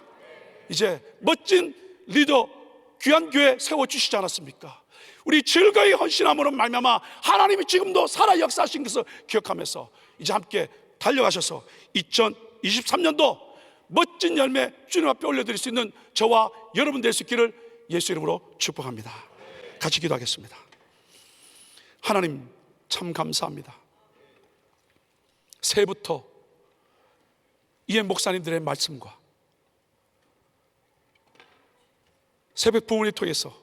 이제 멋진 리더 귀한 교회 세워주시지 않았습니까? 우리 즐거이 헌신함으로 말미암아 하나님이 지금도 살아 역사하신 것을 기억하면서 이제 함께 달려가셔서 2023년도 멋진 열매 주님 앞에 올려드릴 수 있는 저와 여러분 될 수 있기를 예수 이름으로 축복합니다. 같이 기도하겠습니다. 하나님 참 감사합니다. 새해부터 이해 목사님들의 말씀과 새벽 부흥을 통해서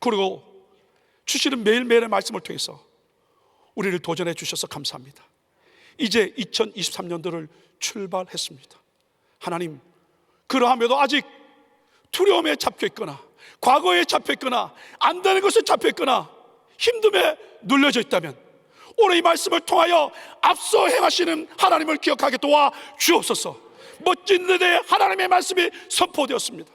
그리고 주시는 매일매일의 말씀을 통해서 우리를 도전해 주셔서 감사합니다. 이제 2023년도를 출발했습니다. 하나님, 그러함에도 아직 두려움에 잡혀 있거나 과거에 잡혀 있거나 안 되는 것에 잡혀 있거나 힘듦에 눌려져 있다면 오늘 이 말씀을 통하여 앞서 행하시는 하나님을 기억하게 도와 주옵소서. 멋진 데에 하나님의 말씀이 선포되었습니다.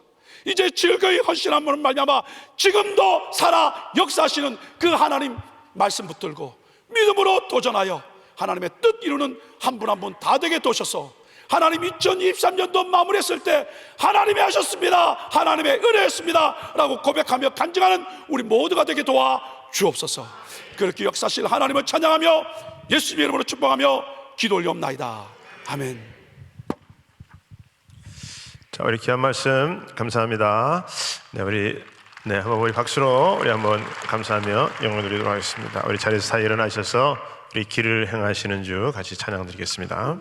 이제 즐거이 헌신함으로 말미암아 지금도 살아 역사하시는 그 하나님 말씀 붙들고 믿음으로 도전하여 하나님의 뜻 이루는 한 분 한 분 다 되게 도셔서 하나님 2023년도 마무리했을 때 하나님이 하셨습니다, 하나님의 은혜였습니다 라고 고백하며 간증하는 우리 모두가 되게 도와 주옵소서. 그렇게 역사실 하나님을 찬양하며 예수님의 이름으로 축복하며 기도 올리옵나이다. 아멘. 자, 우리 귀한 말씀 감사합니다. 한번 우리 박수로 우리 한번 감사하며 영광 드리도록 하겠습니다. 우리 자리에서 다 일어나셔서 우리 길을 행하시는 주 같이 찬양 드리겠습니다.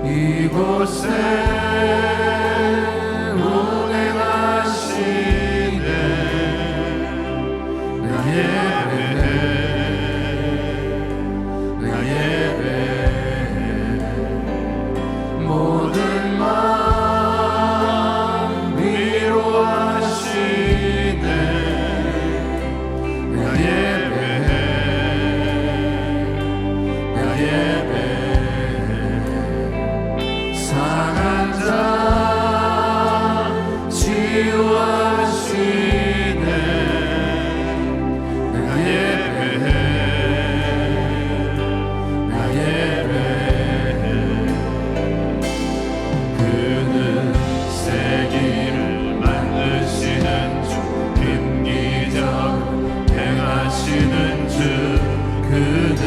이곳에 운행하시네. 내 예배해, 내 예배해. 모든 마음 위로하시네. 내 예배해, 내 예배해. 상한 자 치유하시네. 내가 예배해, 내가 예배해. 그는 세기를 만드시는 주, 임기적 행하시는 주, 그는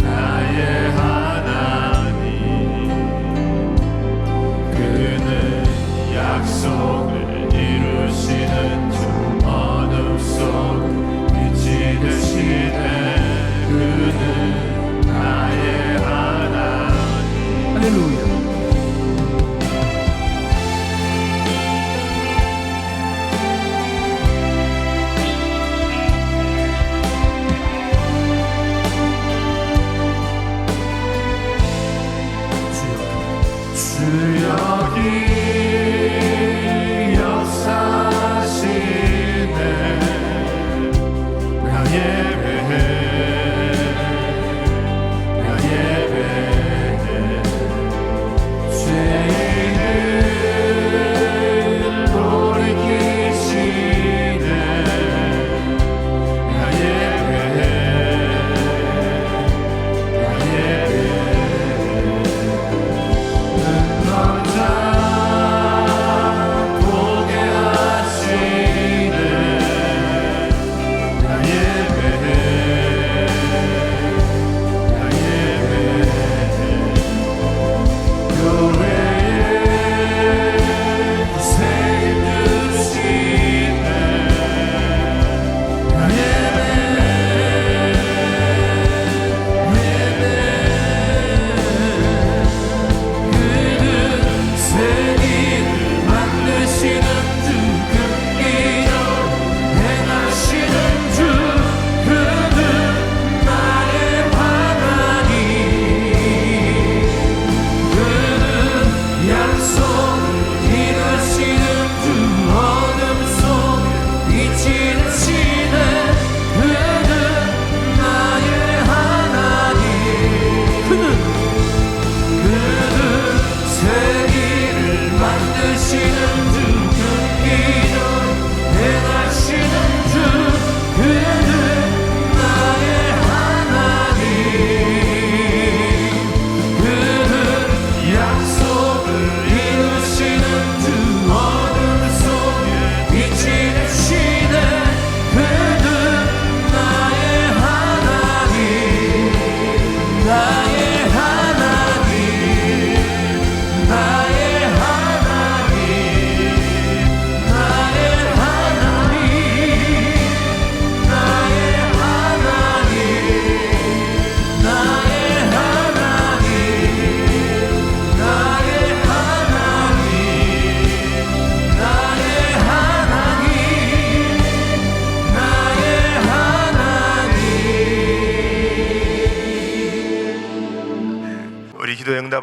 나의 하나님. 그는 약속을 이루시는 주, 어둠 속 빛이 되시네. 그는 나의 하나님. 할렐루야. 주여기 역사하시네. 내가 예배해, 내가 예배해. 죄인을 돌이키시네. 내가 예배해, 내가 예배해. 자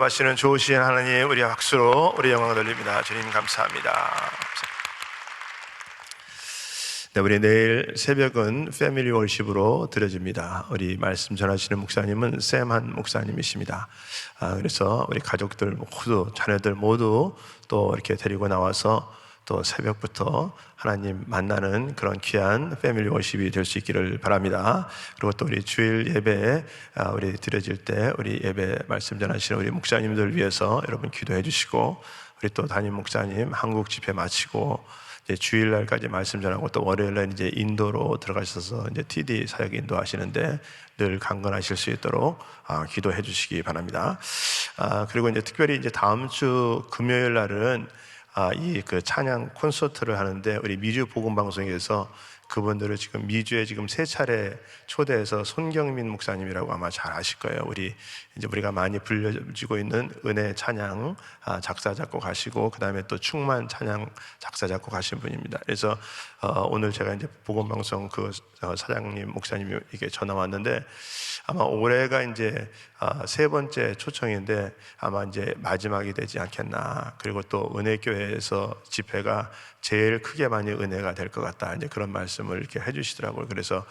응답하시는 좋으신 하나님, 우리 박수로 우리 영광 돌립니다. 주님 감사합니다. 네, 우리 내일 새벽은 패밀리 월십으로 드려집니다. 우리 말씀 전하시는 목사님은 샘한 목사님이십니다. 그래서 우리 가족들 모두, 자녀들 모두 또 이렇게 데리고 나와서 또 새벽부터 하나님 만나는 그런 귀한 패밀리 월십이 될 수 있기를 바랍니다. 그리고 또 우리 주일 예배에 우리 드려질 때 우리 예배 말씀 전하시는 우리 목사님들 위해서 여러분 기도해 주시고, 우리 또 담임 목사님 한국 집회 마치고 이제 주일날까지 말씀 전하고 또 월요일날 이제 인도로 들어가셔서 이제 TD 사역 인도하시는데 늘 강건하실 수 있도록 기도해 주시기 바랍니다. 그리고 이제 특별히 이제 다음 주 금요일 날은 이 그 찬양 콘서트를 하는데, 우리 미주 복음 방송에서 그분들을 지금 미주에 지금 3차례 초대해서 손경민 목사님이라고 아마 잘 아실 거예요. 우리가 많이 불려지고 있는 은혜 찬양 작사 작곡하시고, 그 다음에 또 충만 찬양 작사 작곡하신 분입니다. 그래서 오늘 제가 이제 복음 방송 그 사장님 목사님이 이게 전화 왔는데, 아마 올해가 이제 3번째 초청인데 아마 이제 마지막이 되지 않겠나. 그리고 또 은혜교회에서 집회가 제일 크게 많이 은혜가 될 것 같다, 이제 그런 말씀을 이렇게 해주시더라고요. 그래서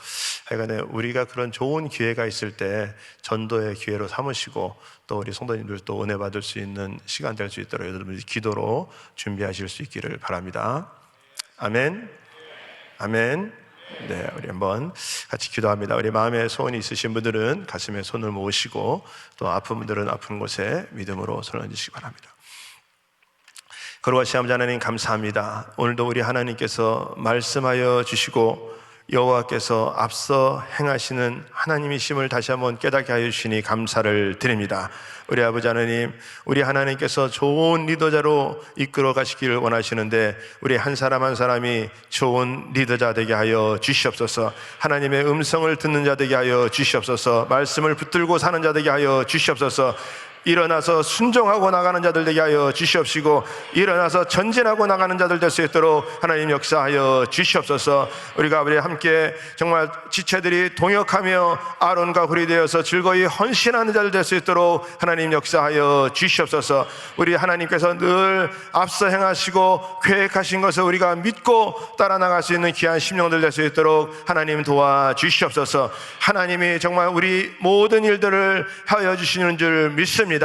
하여간에 우리가 그런 좋은 기회가 있을 때 전도의 기회로 삼으시고, 또 우리 성도님들 또 은혜 받을 수 있는 시간 될 수 있도록 여러분들이 기도로 준비하실 수 있기를 바랍니다. 아멘. 아멘. 네, 우리 한번 같이 기도합니다. 우리 마음에 소원이 있으신 분들은 가슴에 손을 모으시고, 또 아픈 분들은 아픈 곳에 믿음으로 손을 얹으시기 바랍니다. 거룩하신 아버지 하나님 감사합니다. 오늘도 우리 하나님께서 말씀하여 주시고 여호와께서 앞서 행하시는 하나님이심을 다시 한번 깨닫게 하여 주시니 감사를 드립니다. 우리 아버지 하나님, 우리 하나님께서 좋은 리더자로 이끌어 가시기를 원하시는데 우리 한 사람 한 사람이 좋은 리더자 되게 하여 주시옵소서. 하나님의 음성을 듣는 자 되게 하여 주시옵소서. 말씀을 붙들고 사는 자 되게 하여 주시옵소서. 일어나서 순종하고 나가는 자들 되게 하여 주시옵시고, 일어나서 전진하고 나가는 자들 될 수 있도록 하나님 역사하여 주시옵소서. 우리가 우리 함께 정말 지체들이 동역하며 아론과 굴이 되어서 즐거이 헌신하는 자들 될 수 있도록 하나님 역사하여 주시옵소서. 우리 하나님께서 늘 앞서 행하시고 계획하신 것을 우리가 믿고 따라 나갈 수 있는 귀한 심령들 될 수 있도록 하나님 도와주시옵소서. 하나님이 정말 우리 모든 일들을 하여 주시는 줄 믿습니다.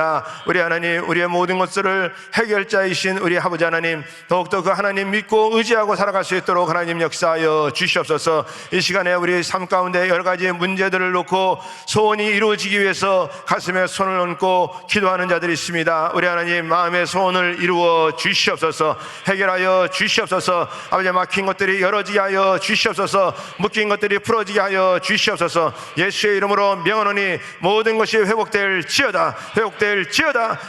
우리 하나님, 우리의 모든 것들을 해결자이신 우리 아버지 하나님, 더욱더 그 하나님 믿고 의지하고 살아갈 수 있도록 하나님 역사하여 주시옵소서. 이 시간에 우리 삶 가운데 여러 가지 문제들을 놓고 소원이 이루어지기 위해서 가슴에 손을 얹고 기도하는 자들이 있습니다. 우리 하나님 마음의 소원을 이루어 주시옵소서. 해결하여 주시옵소서. 아버지, 막힌 것들이 열어지게 하여 주시옵소서. 묶인 것들이 풀어지게 하여 주시옵소서. 예수의 이름으로 명하노니 모든 것이 회복될지어다.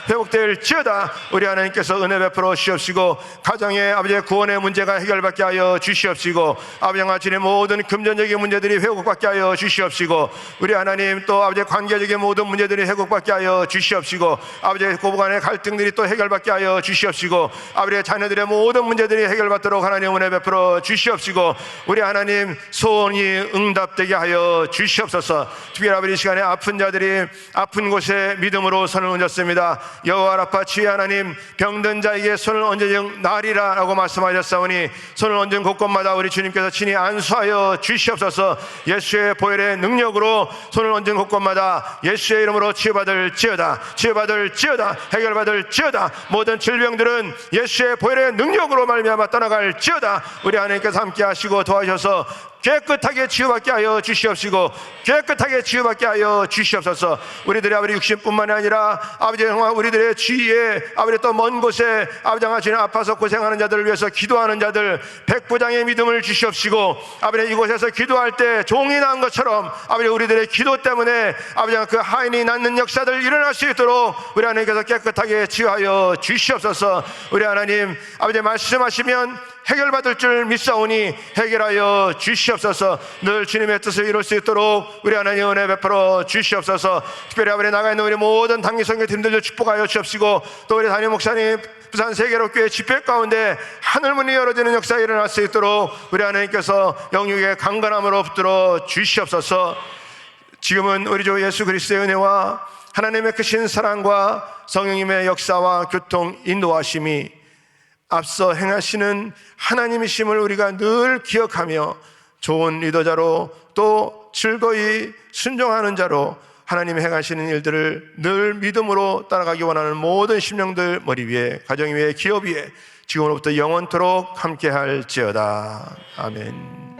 회복될지어다. 우리 하나님께서 은혜 베풀어 주시옵시고, 가정의 아버지의 구원의 문제가 해결받게 하여 주시옵시고, 아버지와 주님 모든 금전적인 문제들이 회복받게 하여 주시옵시고, 우리 하나님 또 아버지의 관계적인 모든 문제들이 회복받게 하여 주시옵시고, 아버지의 고부간의 갈등들이 또 해결받게 하여 주시옵시고, 아버지의 자녀들의 모든 문제들이 해결받도록 하나님 은혜 베풀어 주시옵시고, 우리 하나님 소원이 응답되게 하여 주시옵소서. 특별히 아버지 시간에 아픈 자들이 아픈 곳에 믿음으로 손을 얹었습니다. 여호와 라파 주의 하나님, 병든 자에게 손을 얹은 날이라 라고 말씀하셨사오니 손을 얹은 곳곳마다 우리 주님께서 친히 안수하여 주시옵소서. 예수의 보혈의 능력으로 손을 얹은 곳곳마다 예수의 이름으로 치유받을지어다. 해결받을지어다. 모든 질병들은 예수의 보혈의 능력으로 말미암아 떠나갈지어다. 우리 하나님께서 함께 하시고 도와주셔서 깨끗하게 치유받게 하여 주시옵시고, 깨끗하게 치유받게 하여 주시옵소서. 우리들의 아버지 육신뿐만이 아니라 아버지 정말 우리들의 주위에 아버지 또 먼 곳에 아버지 하나님 아파서 고생하는 자들을 위해서 기도하는 자들 백부장의 믿음을 주시옵시고, 아버지 이곳에서 기도할 때 종이 난 것처럼 아버지 우리들의 기도 때문에 아버지 그 하인이 낳는 역사들 일어날 수 있도록 우리 하나님께서 깨끗하게 치유하여 주시옵소서. 우리 하나님 아버지 말씀하시면 해결받을 줄 믿사오니 해결하여 주시옵소서. 늘 주님의 뜻을 이룰 수 있도록 우리 하나님 은혜 베풀어 주시옵소서. 특별히 아버지 나가 있는 우리 모든 당기 선교팀들도 축복하여 주옵시고, 또 우리 담임 목사님 부산 세계로교회 집회 가운데 하늘문이 열어지는 역사가 일어날 수 있도록 우리 하나님께서 영육의 강건함으로 붙들어 주시옵소서. 지금은 우리 주 예수 그리스도의 은혜와 하나님의 크신 사랑과 성령님의 역사와 교통 인도하심이 앞서 행하시는 하나님이심을 우리가 늘 기억하며 좋은 리더자로 또 즐거이 순종하는 자로 하나님이 행하시는 일들을 늘 믿음으로 따라가기 원하는 모든 심령들 머리 위에, 가정 위에, 기업 위에 지금으로부터 영원토록 함께 할지어다. 아멘.